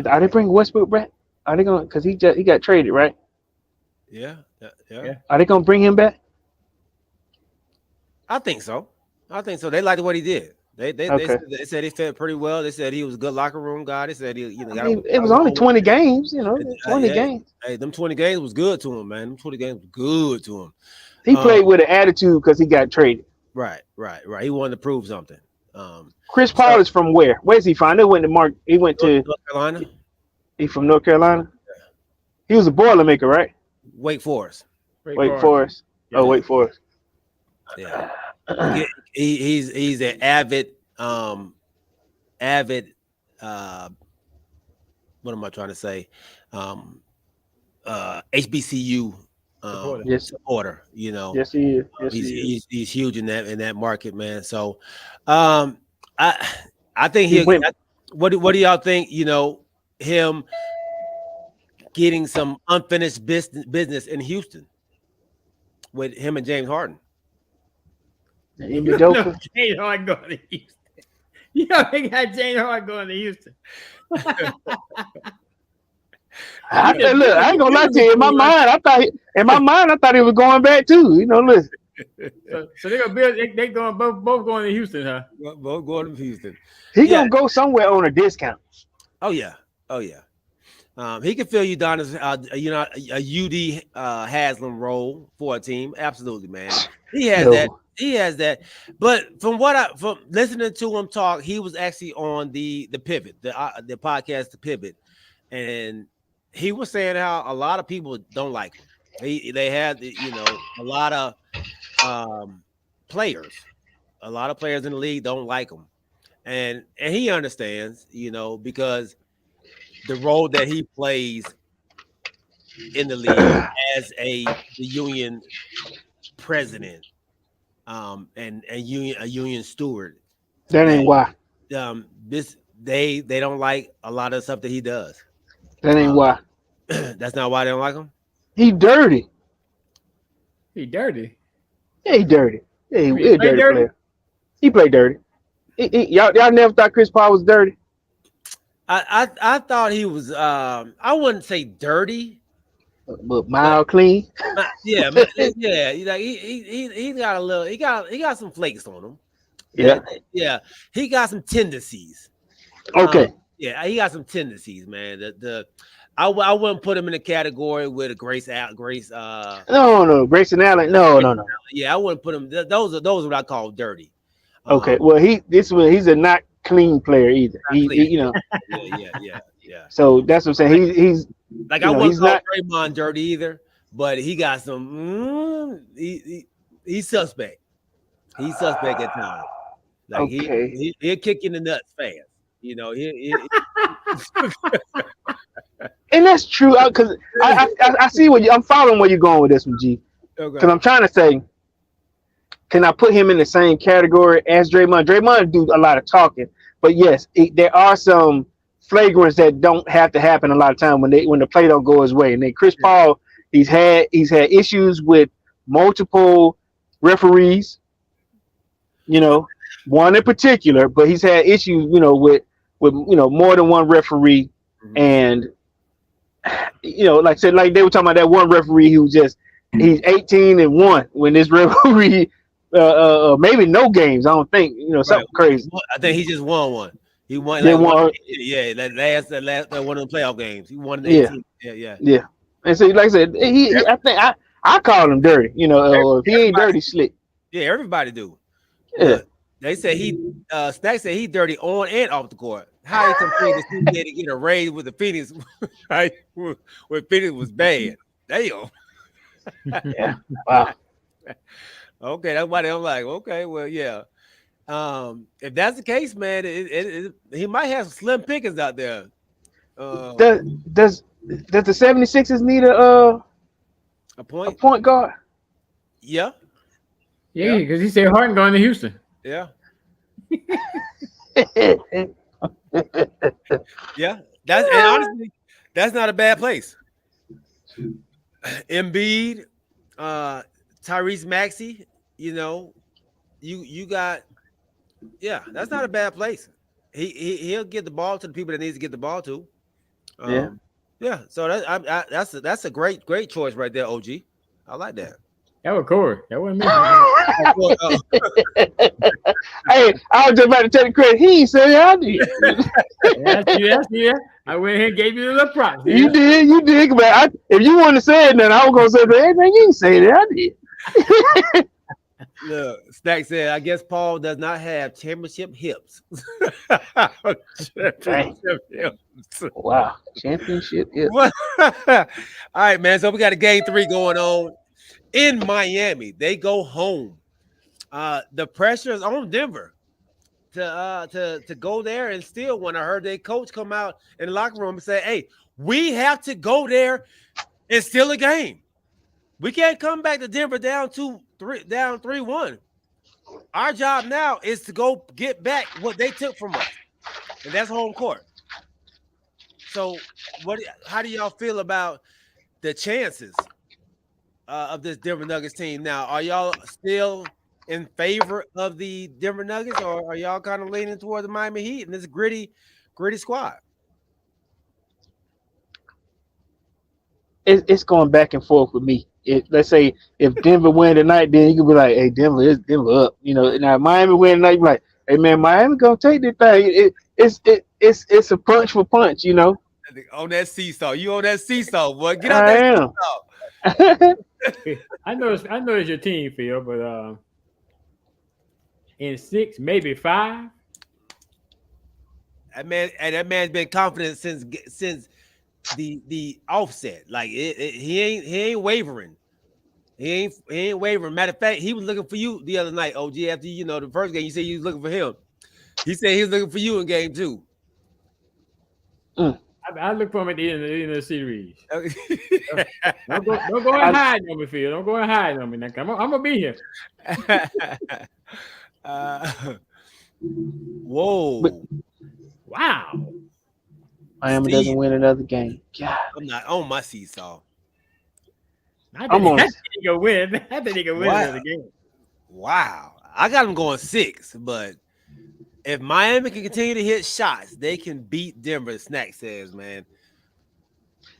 Are they bringing Westbrook back? Are they going? Because he got traded, right? Yeah. Are they going to bring him back? I think so. They liked what he did. Okay. They said he fit pretty well. They said he was a good locker room guy. They said he I mean, it was only 20 games, 20 hey, games. hey, them 20 games was good to him, man. Them 20 games was good to him. He played with an attitude because he got traded. Right. He wanted to prove something. Chris Paul is from where? Where's he from? He went to North Carolina. He from North Carolina. He was a Boilermaker, right? Wake Forest. Wake Forest. Yeah. Oh, Wake Forest. Yeah. He's an avid what am I trying to say? HBCU supporter, Yes, he is. Yes, he's huge in that market, man. So I think what do y'all think, him getting some unfinished business in Houston with him and James Harden? James Harden going to Houston. You know, they got James Harden going to Houston. I ain't gonna lie to you. In my mind, I thought he was going back too. Listen. So they're gonna build. They going both going to Houston, huh? Both going to Houston. He gonna go somewhere on a discount. Oh yeah. He can fill you down as a UD Haslam role for a team. Absolutely, man. He has that. He has that. But from listening to him talk, he was actually on the Pivot, the podcast, the Pivot, and he was saying how a lot of people don't like him. They had a lot of players. A lot of players in the league don't like him, and he understands, because the role that he plays in the league as the union president, and a union steward. That ain't why. They don't like a lot of stuff that he does. That ain't why. That's not why they don't like him. He dirty. He dirty. Yeah, he dirty. Yeah, he a dirty player. He played dirty. Y'all never thought Chris Paul was dirty? I thought he was. I wouldn't say dirty, but mild, clean. Yeah. He got a little. He got some flakes on him. Yeah. He got some tendencies. Okay. He got some tendencies, man. I wouldn't put him in a category with a Grace. No, Grayson Allen. No. Yeah, I wouldn't put him. Those are what I call dirty. Okay. Well, he's a not clean player either. Yeah. So that's what I'm saying. He's like, I wouldn't call Draymond dirty either, but he got some. He's suspect. He's suspect at times. Like he'll kick you in the nuts fast. And that's true, because I see I'm following where you're going with this one, G. Because I'm trying to say, can I put him in the same category as Draymond? Draymond do a lot of talking, but yes, there are some flagrants that don't have to happen a lot of time when the play don't go his way. And then Chris Paul, he's had issues with multiple referees, one in particular, but he's had issues, with more than one referee. Mm-hmm. And like I said, like they were talking about that one referee who he's 18-1 when this referee maybe no games. I don't think, something crazy. I think he just won one. He won. That one of the playoff games. He won the 18. Yeah. And so, like I said, I think I call him dirty. If he ain't dirty, slick. Yeah, everybody do. Yeah. They say Stack said he dirty on and off the court. How he complained that he get a raise with the Phoenix, right? When Phoenix was bad. Damn. Yeah. Wow. Okay, that's why I'm like, okay, well, yeah. If that's the case, man, he might have some slim pickings out there. Does the 76ers need a point guard? Yeah. Yeah, because he said Harden going to Houston. Yeah. Yeah. And honestly, that's not a bad place. Embiid, Tyrese Maxey, you got, that's not a bad place. He'll get the ball to the people that needs to get the ball to. Yeah. So that's a great choice right there, OG. I like that. That was Corey. That wasn't me. Hey, I was just about to take the credit. He ain't said it. I did. That's you. I went ahead and gave you a little props. You did. But if you want to say it, then I was gonna say, "Hey man, you ain't say it. I did." Look, Stack said, I guess Paul does not have championship hips. Championship hips. Wow, championship. Yeah. All right, man. So we got a game 3 going on in Miami. They go home. The pressure is on Denver to go there and steal one. I heard their coach come out in the locker room and say, "Hey, we have to go there and steal a game. We can't come back to Denver down 3-1. Our job now is to go get back what they took from us, and that's home court." So, how do y'all feel about the chances of this Denver Nuggets team now? Are y'all still in favor of the Denver Nuggets, or are y'all kind of leaning toward the Miami Heat and this gritty squad? It's going back and forth with me. Let's say if Denver win tonight, then you can be like, "Hey, Denver up." You know, now Miami win tonight, you're like, "Hey man, Miami gonna take this thing." It's a punch for punch, you know. On that seesaw, you on that seesaw, boy. Get out that seesaw. I know it's your team, Phil, but in 6, maybe 5. That man's been confident since the offset. Like he ain't wavering. He ain't wavering. Matter of fact, he was looking for you the other night, OG. After the first game, you said you was looking for him. He said he was looking for you in game 2. I look for him at the end of the series. Don't go and hide on me, Phil. Don't go and hide on me. Now, I'm gonna be here. Whoa! Wow! Miami doesn't win another game. God. I'm not on my seesaw. I think he can win. I think he can win another game. Wow! I got him going 6, but if Miami can continue to hit shots, they can beat Denver. Snack says, man.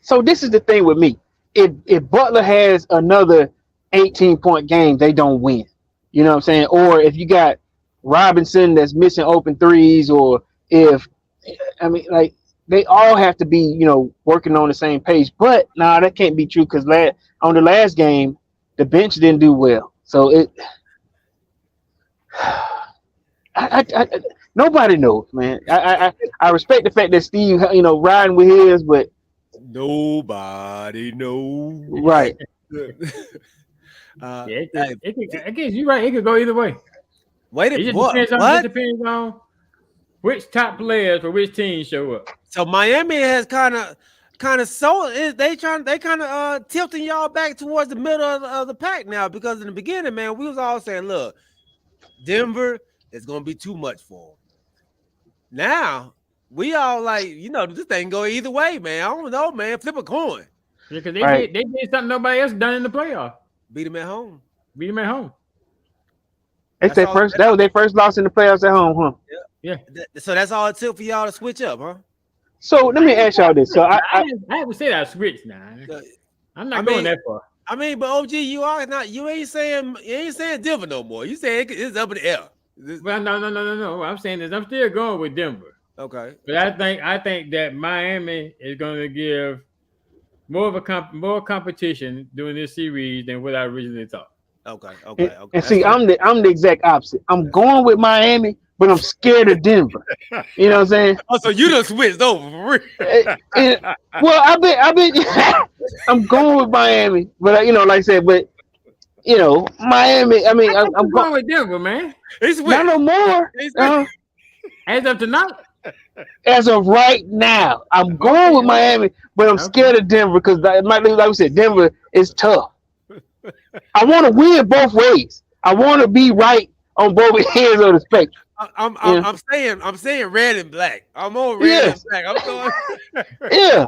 So this is the thing with me. If Butler has another 18-point game, they don't win. You know what I'm saying? Or if you got Robinson that's missing open threes, or like they all have to be, working on the same page. But that can't be true because on the last game, the bench didn't do well. So nobody knows, man. I respect the fact that Steve, riding with his, but nobody knows. Right. I guess you're right. It could go either way. It depends on which top players for which team show up. So Miami has kind of they kind of tilting y'all back towards the middle of the pack now, because in the beginning, man, we was all saying, look, Denver is going to be too much for them. Now we all like, this thing go either way, man. I don't know, man. Flip a coin. Yeah, because they did something nobody else done in the playoff. Beat them at home. That was their first loss in the playoffs at home, huh? Yeah. So that's all it took for y'all to switch up, huh? So let me ask y'all this. So I haven't said I switched now. I'm not going that far. I mean, but OG, you ain't saying Denver no more. You say it's up in the air. Well, no. What I'm saying is I'm still going with Denver. Okay. But I think that Miami is going to give more competition during this series than what I originally thought. Okay. And see, I'm the exact opposite. I'm going with Miami, but I'm scared of Denver. You know what I'm saying? Oh, so you done switched over. Well, I bet I'm going with Miami, but like I said, Miami. I mean, I'm going with Denver, man. Not no more. As of tonight. As of right now, I'm going with Miami, but I'm scared of Denver because, like we said, Denver is tough. I want to win both ways. I want to be right on both ends of the spectrum. I'm saying red and black. I'm on red and black. I'm going. Yeah,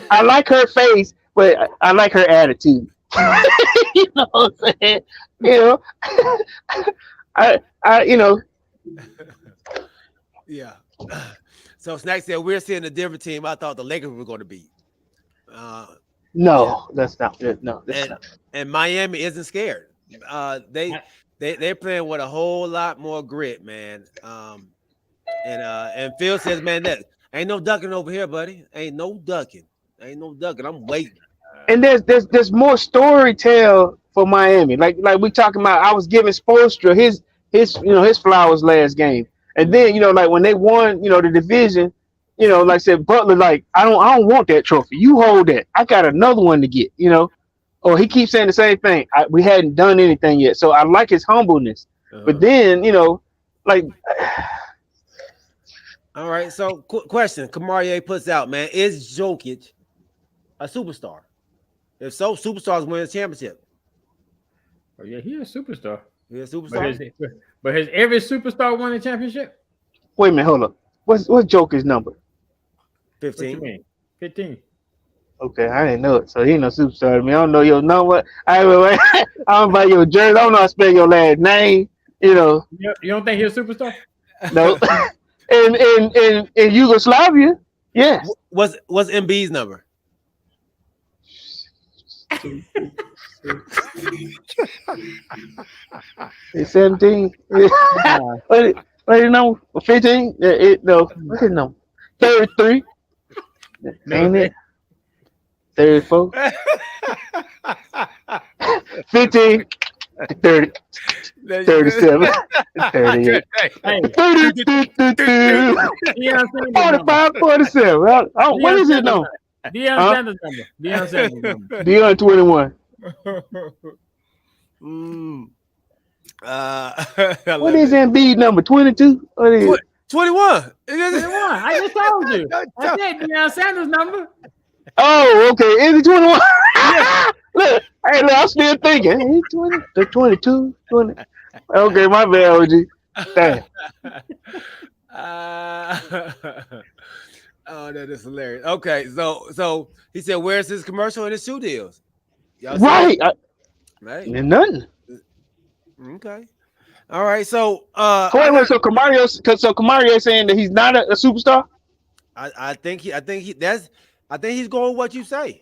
I like her face, but I like her attitude. You know what I'm saying? Yeah. So Snack said we're seeing the Denver team I thought the Lakers were going to beat. No, that's not it. No, that's and not. and Miami isn't scared. They're playing with a whole lot more grit, man. And Phil says, man, that ain't no ducking over here, buddy. Ain't no ducking. I'm waiting. And there's more story tell for Miami. Like we talking about. I was giving Spoelstra his flowers last game, and then like when they won the division, like I said, Butler, like I don't want that trophy. You hold that. I got another one to get. Or he keeps saying the same thing. We hadn't done anything yet, so I like his humbleness. But then like. All right. So question: Kamarie puts out, man, is Jokic a superstar? If so, superstars win a championship. Oh yeah, he's a superstar. He's a superstar. But has every superstar won a championship? Wait a minute, hold up. What's Joker's number? 15. What you mean? 15. Okay, I didn't know it. So he ain't no superstar to me. I don't know your number. I don't buy your jersey. I don't know how to spell your last name. You don't think he's a superstar? No. in Yugoslavia, yeah. What's Embiid's number? It's 17. What is number? 15? No. What's his number? 33. Ain't it? 34. 15. 30. 37. 38. 45, 47. What is it now? Deion Sanders number. Deion Sanders number. Deion 21. What is Embiid number? 22? What is it? 21. 21. I just told you. I said Deion Sanders number. Oh, okay. Is it 21? Look, I'm still thinking. Hey, 20, 22, 20. Okay, my bad, OG. Damn. Oh, that is hilarious. Okay, so he said, "Where's his commercial and his shoe deals?" Right. Right. Nothing. Okay. All right. So, so Kamario saying that he's not a superstar. I think he's going with what you say.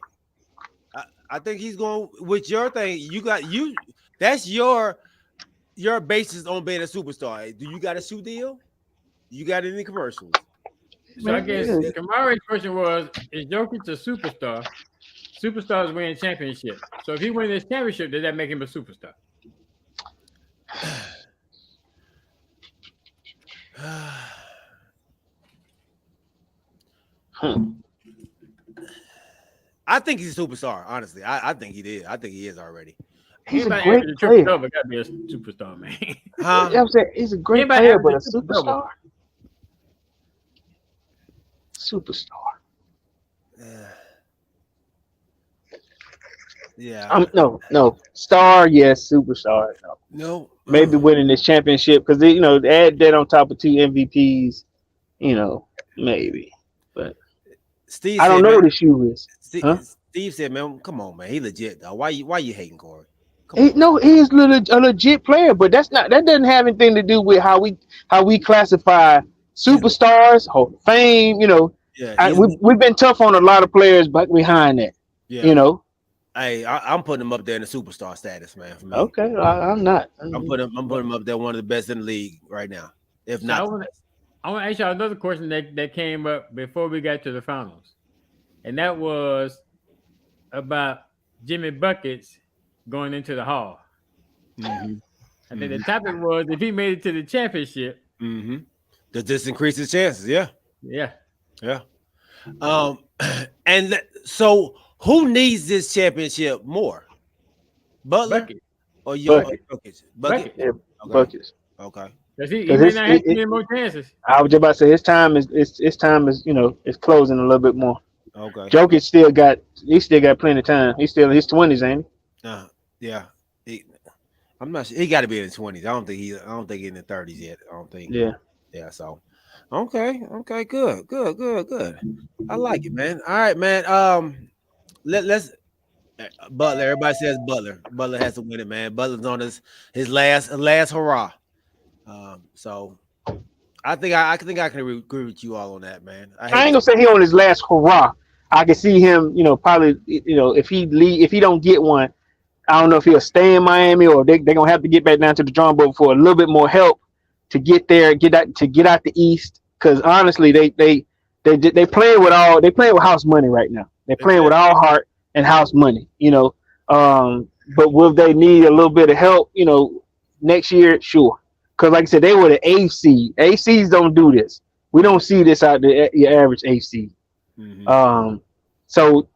I think he's going with your thing. That's your basis on being a superstar. Do you got a shoe deal? You got any commercials? So I guess Kamari's question was, is Jokic a superstar? Superstars win championship. So if he wins this championship, does that make him a superstar? I think he's a superstar, honestly. I think he did. I think he is already. He's a great player. Got to be a superstar, man. Huh? I'm saying he's a great player, but a superstar. Superstar. Yeah. No. Star, yes. Superstar, no. Maybe winning this championship because they add that on top of 2 MVPs. Maybe. But Steve, I don't know what the shoe is. Steve said, "Man, come on, man. He legit though. Why you hating Corey?" No, he is a legit player, but that doesn't have anything to do with how we classify superstars, Hall of Fame. We've been tough on a lot of players, but behind that, Hey, I'm putting him up there in the superstar status, man. For me. Okay, I'm not. I'm putting him up there, one of the best in the league right now, if not. I want to ask y'all another question that came up before we got to the finals, and that was about Jimmy Buckets going into the Hall. Mm-hmm. And then the topic was if he made it to the championship. Mm-hmm. Does this increase his chances? Yeah. And so who needs this championship more? Butler Bucket. or Jokic? Bucket. Yeah, Buckets. Okay. Because he may not have any more chances. I was just about to say his time is is closing a little bit more. Okay. Jokic still got plenty of time. He's still in his 20s, ain't he? Yeah. I'm not sure. He got to be in his 20s. I don't think he's in the 30s yet. I don't think. Yeah. Yeah. So, okay. Good. I like it, man. All right, man. Let's Butler. Everybody says Butler. Butler has to win it, man. Butler's on his last hurrah. So I think I can agree with you all on that, man. I ain't gonna say he on his last hurrah. I can see him, probably, if he don't get one, I don't know if he'll stay in Miami or they're gonna have to get back down to the drawing board for a little bit more help to get there, get out the East. Because honestly, they playing with house money right now. They're playing with all heart and house money, But will they need a little bit of help, next year? Sure. Because like I said, they were the eighth seed. Eighth seeds don't do this. We don't see this out there, your average eighth seed. Mm-hmm. So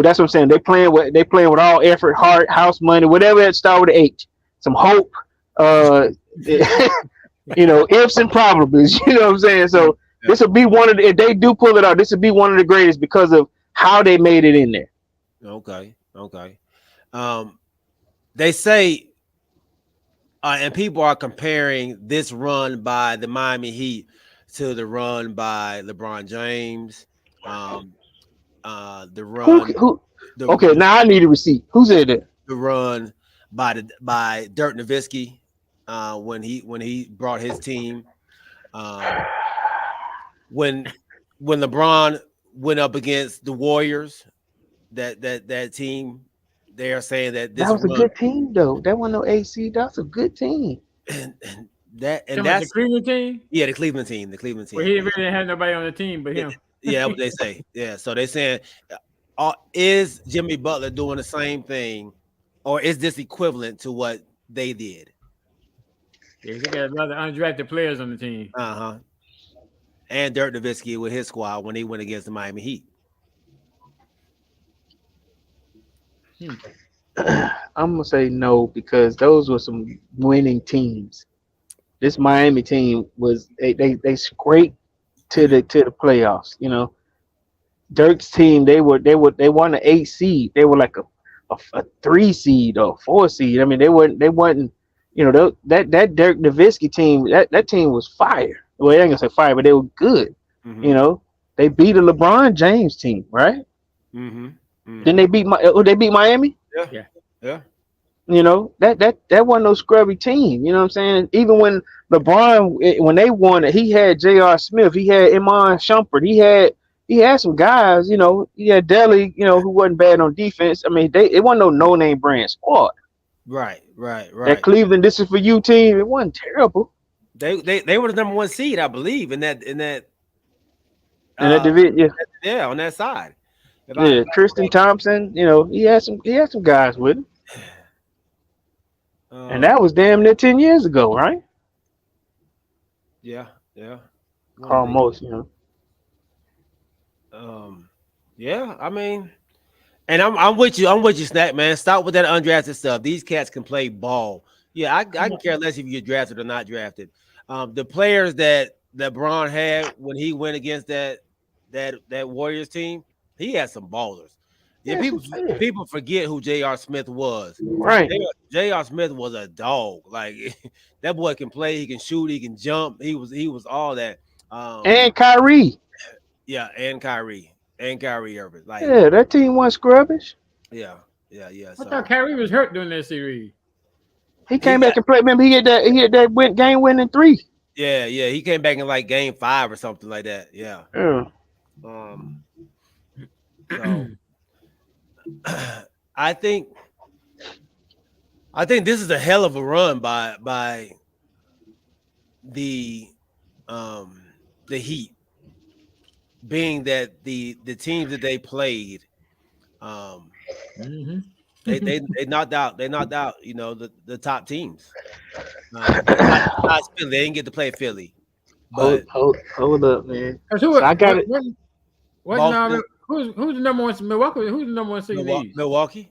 that's what I'm saying. They playing with all effort, heart, house money, whatever that start with an H. Some hope, ifs and probables. You know what I'm saying? So this will be one of if they do pull it out, this will be one of the greatest because of how they made it in there. Okay. They say, and people are comparing this run by the Miami Heat to the run by LeBron James. The run. Okay, now I need a receipt. Who's in there? The run by Dirk Nowitzki when he brought his team. When LeBron went up against the Warriors, that team, they are saying that this was a good team though. That wasn't no AC. That's a good team. And that's the Cleveland team. Yeah, the Cleveland team. Well, he really didn't have nobody on the team but him. Yeah, what they say. Yeah, so they're saying, is Jimmy Butler doing the same thing, or is this equivalent to what they did? Yeah, they got a lot of undrafted players on the team. And Dirk Nowitzki with his squad when he went against the Miami Heat. I'm gonna say no because those were some winning teams. This Miami team was they scraped to the playoffs. Dirk's team they won an 8 seed. They were like a 3 seed or 4 seed. I mean they wasn't that Dirk Nowitzki team that team was fire. Well, I ain't gonna say fire, but they were good. Mm-hmm. They beat a LeBron James team, right? Mm-hmm. Mm-hmm. Then they beat Miami. Yeah. That wasn't no scrubby team. You know what I'm saying? Even when LeBron, when they won it, he had J.R. Smith, he had Iman Shumpert, he had some guys. He had Deli, who wasn't bad on defense. I mean, it wasn't no name brand squad. Right. That Cleveland, this is for you team. It wasn't terrible. They were the number 1 seed, I believe, in that division. Yeah, on that side. Tristan Thompson, he had some guys with him. And that was damn near 10 years ago, right? Yeah. Almost, Yeah, I mean, and I'm with you, Snack, man. Stop with that undrafted stuff. These cats can play ball. Yeah, I can care less if you get drafted or not drafted. The players that LeBron had when he went against that Warriors team, he had some ballers. Yeah, people forget who J.R. Smith was. Right. J.R. Smith was a dog. Like that boy can play, he can shoot, he can jump. He was all that. And Kyrie. Yeah, and Kyrie Irving. Like, that team wasn't scrubbish. Yeah. I thought Kyrie was hurt during that series. He came back and played. Remember, he had that game winning 3. Yeah. He came back in like game 5 or something like that. Yeah. So I think this is a hell of a run by the Heat, being that the teams that they played, they knocked out the top teams. Not Philly. They didn't get to play Philly. But hold up, man. I got it. Who's the number 1? Milwaukee. Who's the number 1 seed? Milwaukee.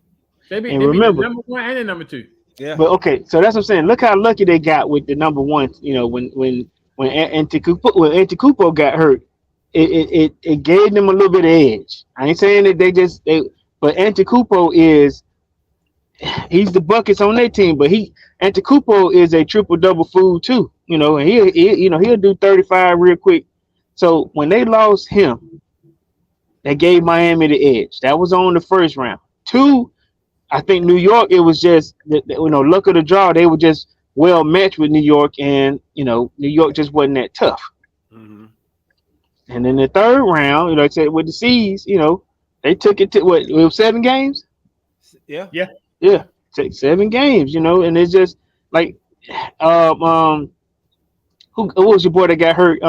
They beat the number 1 and the number 2. Yeah. But okay, so that's what I'm saying. Look how lucky they got with the number 1. When Antetokounmpo got hurt, it gave them a little bit of edge. I ain't saying that but Antetokounmpo he's the buckets on their team, but Antetokounmpo is a triple-double fool too. And he'll do 35 real quick. So when they lost him, they gave Miami the edge. That was on the first round. 2, I think New York, it was just luck of the draw. They were just well matched with New York, and New York just wasn't that tough. Mm-hmm. And then the third round, like I said, with the C's, They took it to what? It was 7 games. Yeah. Yeah, take 7 games. You know, and it's just like, who was your boy that got hurt?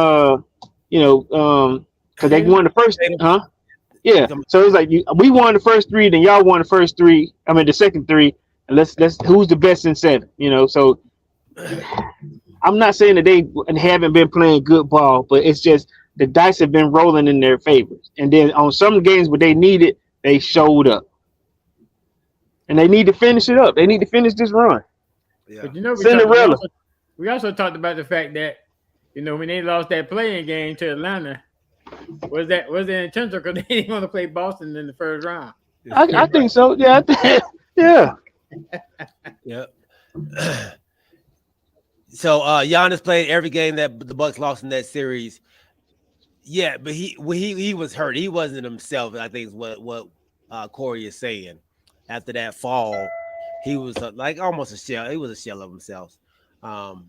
Because they won the first, huh? Yeah. So it was like we won the first 3, then y'all won the first 3. I mean the second 3, and let's who's the best in 7? You know, so I'm not saying that they haven't been playing good ball, but it's just the dice have been rolling in their favors. And then on some games where they needed, they showed up. And they need to finish it up. They need to finish this run. Yeah. But you know, Cinderella. We also talked about the fact that, you know, when they lost that playing game to Atlanta, was it intentional because they didn't want to play Boston in the first round? I think so. Yeah. Yeah. Yep. So Giannis played every game that the Bucks lost in that series. Yeah, but he was hurt. He wasn't himself. I think is what Corey is saying. After that fall, he was like almost a shell. He was a shell of himself. But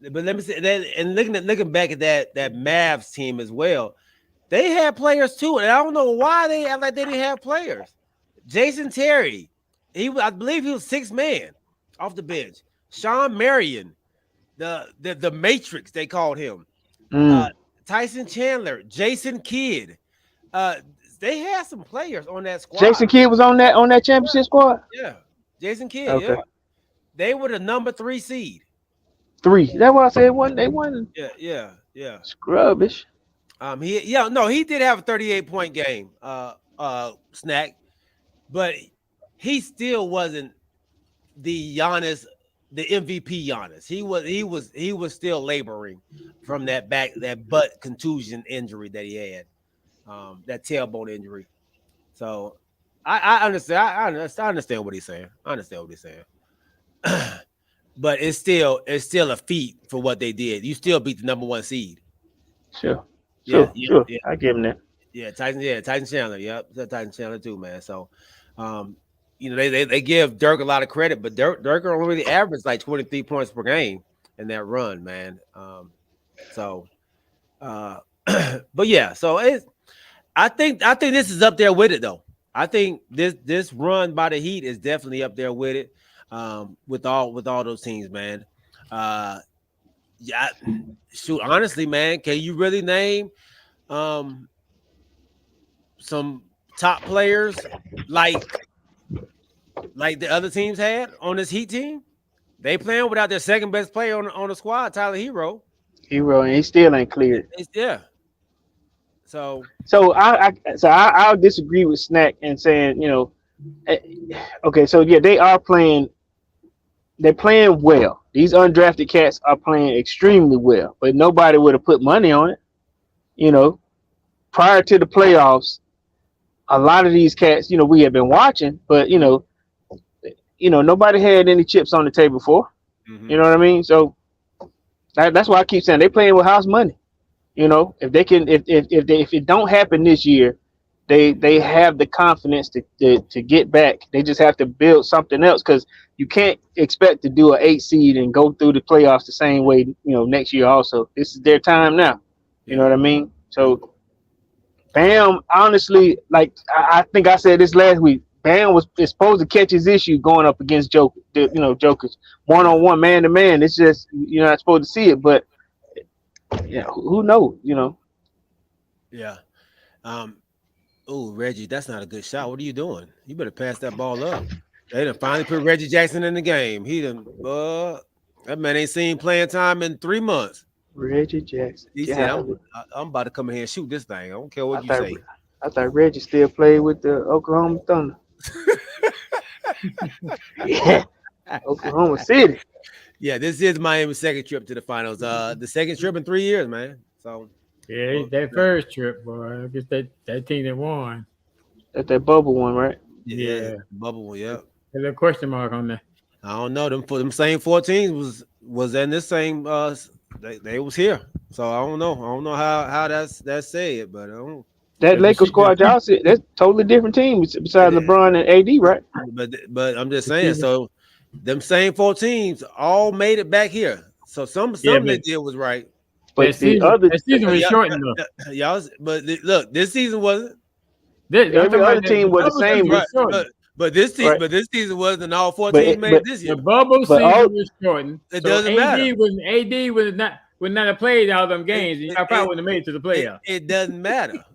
let me say that, and looking back at that Mavs team as well, they had players too, and I don't know why they act like they didn't have players. Jason Terry, I believe he was 6th man off the bench. Sean Marion, the Matrix they called him. Tyson Chandler, Jason Kidd. They had some players on that squad. Jason Kidd was on that championship squad. Yeah, Jason Kidd. Okay. Yeah, they were the number 3 seed. 3. That's why I said they won. Yeah. Scrubbish. He did have a 38-point game, snack, but he still wasn't the Giannis, the MVP Giannis. He was still laboring from that butt contusion injury that he had, that tailbone injury. So I understand. I understand what he's saying. But it's still a feat for what they did. You still beat the number 1 seed. Sure. Yeah. I give him that. Yeah, Tyson Chandler. Yep, Tyson Chandler too, man. So, they give Dirk a lot of credit, but Dirk only really averaged like 23 points per game in that run, man. But yeah, so I think this is up there with it though. I think this run by the Heat is definitely up there with it. With all those teams, man. Shoot, honestly, man, can you really name some top players like the other teams had on this Heat team? They playing without their second best player on the squad, Tyler Hero, and he still ain't cleared. Yeah. So I'll disagree with Snack and saying, okay, so yeah, they are playing. They're playing well. These undrafted cats are playing extremely well, but nobody would have put money on it. Prior to the playoffs, a lot of these cats, we have been watching, but nobody had any chips on the table for. Mm-hmm. You know what I mean? So that's why I keep saying they're playing with house money. If they can, if it don't happen this year, they have the confidence to get back. They just have to build something else, because you can't expect to do an 8 seed and go through the playoffs the same way, next year also. This is their time now. You know what I mean? So Bam, honestly, like I think I said this last week, Bam is supposed to catch his issue going up against Jokers, one-on-one, man-to-man. It's just you're not supposed to see it, but who knows, Yeah. Oh, Reggie, that's not a good shot. What are you doing? You better pass that ball up. They done finally put Reggie Jackson in the game. That man ain't seen playing time in 3 months. Reggie Jackson. He said, I'm about to come in here and shoot this thing. I don't care what you say. I thought Reggie still played with the Oklahoma Thunder. Yeah, Oklahoma City. Yeah, this is Miami's second trip to the finals. The second trip in 3 years, man. So yeah, that first trip, boy. I guess that team that won. That's that bubble one, right? Yeah, bubble one. Yeah. There's a question mark on there. I don't know. Them same 4 teams was in this same. They was here. So I don't know how that's said, but I don't. That Lakers squad, y'all said that's totally different team besides LeBron and AD, right? But I'm just saying. So them same 4 teams all made it back here. So some they did was right. But that season was shortened though. Y'all, but look, this season wasn't. Every other team was the same. But this team, Right. but this season wasn't all 4 But teams it- made but- this year. The bubble But season all- was shortened. It so doesn't matter. AD would not have played all them games, and y'all probably wouldn't have made it to the playoffs. It doesn't matter.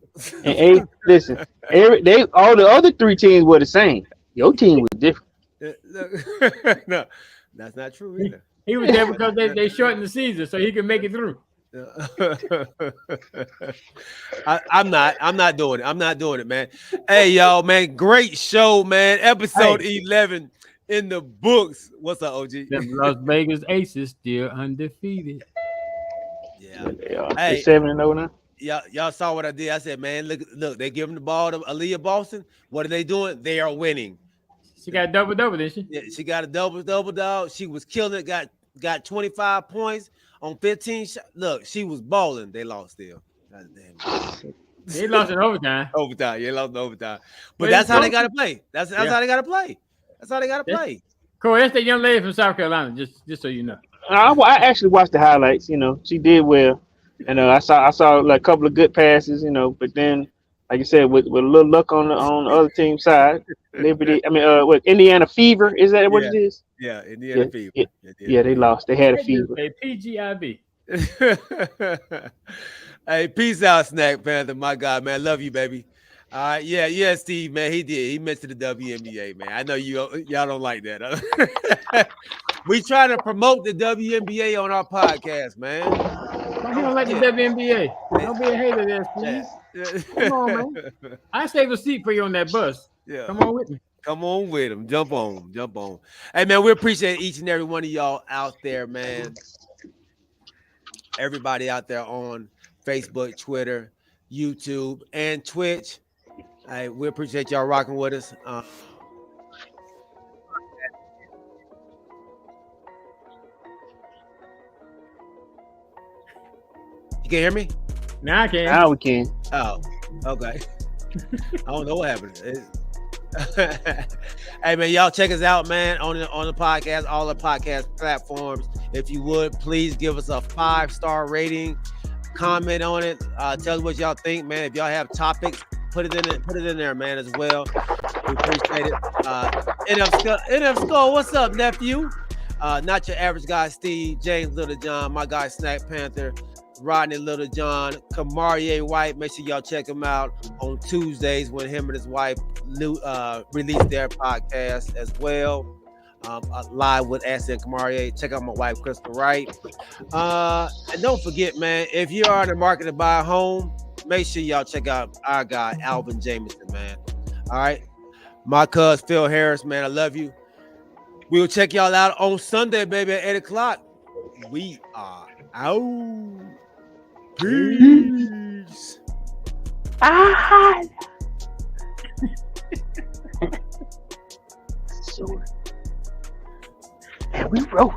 And listen, all the other 3 teams were the same. Your team was different. No, that's not true either. He was there because they shortened the season so he could make it through. I'm not doing it. I'm not doing it, man. Hey, y'all, man, great show, man. Episode 11 in the books. What's up, OG? The Las Vegas Aces still undefeated. Yeah. Hey, 7-0 now. Y'all saw what I did. I said, man, look, they giving the ball to Aaliyah Boston. What are they doing? They are winning. She got a double, didn't she? Yeah, she got a double, dog. She was killing it. Got 25 points on 15 shots. Look, she was balling. They lost still. God damn. They lost in overtime. Overtime. Yeah, lost in overtime. But that's how they got to play. That's how they got to play. That's how they got to play. Corey, that's the young lady from South Carolina. Just so you know. I actually watched the highlights. You know, she did well. And I saw like a couple of good passes. You know, but then, like you said, with a little luck on the other team side, Liberty. I mean, what Indiana Fever is that what it is? Yeah, Indiana Fever. Yeah, they lost. They had a fever. PGIB. Hey, peace out, Snack Panther. My God, man, love you, baby. All right, yeah, Steve, man, he did. He mentioned the WNBA, man. I know y'all don't like that. Huh? We try to promote the WNBA on our podcast, man. You don't like the WNBA. Don't be a hater there, Steve. Come on, man. I saved a seat for you on that bus. Yeah. Come on with me. Come on with him. Jump on. Hey, man, we appreciate each and every one of y'all out there, man. Everybody out there on Facebook, Twitter, YouTube, and Twitch. Hey, we appreciate y'all rocking with us. You can hear me? Now I can. Now we can. Oh, okay. I don't know what happened. Hey, man, y'all check us out, man, on the podcast, all the podcast platforms. If you would, please give us a 5-star rating, comment on it, tell us what y'all think, man. If y'all have topics, put it in there, man, as well. We appreciate it. NF Skull, what's up, nephew? Not your average guy, Steve, James Littlejohn, my guy Snack Panther, Rodney Littlejohn, Kamarie White. Make sure y'all check him out on Tuesdays when him and his wife release their podcast as well. Live with Ashley and Kamarie. Check out my wife, Crystal Wright. And don't forget, man, if you are in the market to buy a home, make sure y'all check out our guy, Alvin Jameson, man. All right. My cuz, Phil Harris, man, I love you. We will check y'all out on Sunday, baby, at 8 o'clock. We are out. Peace. And we rolling.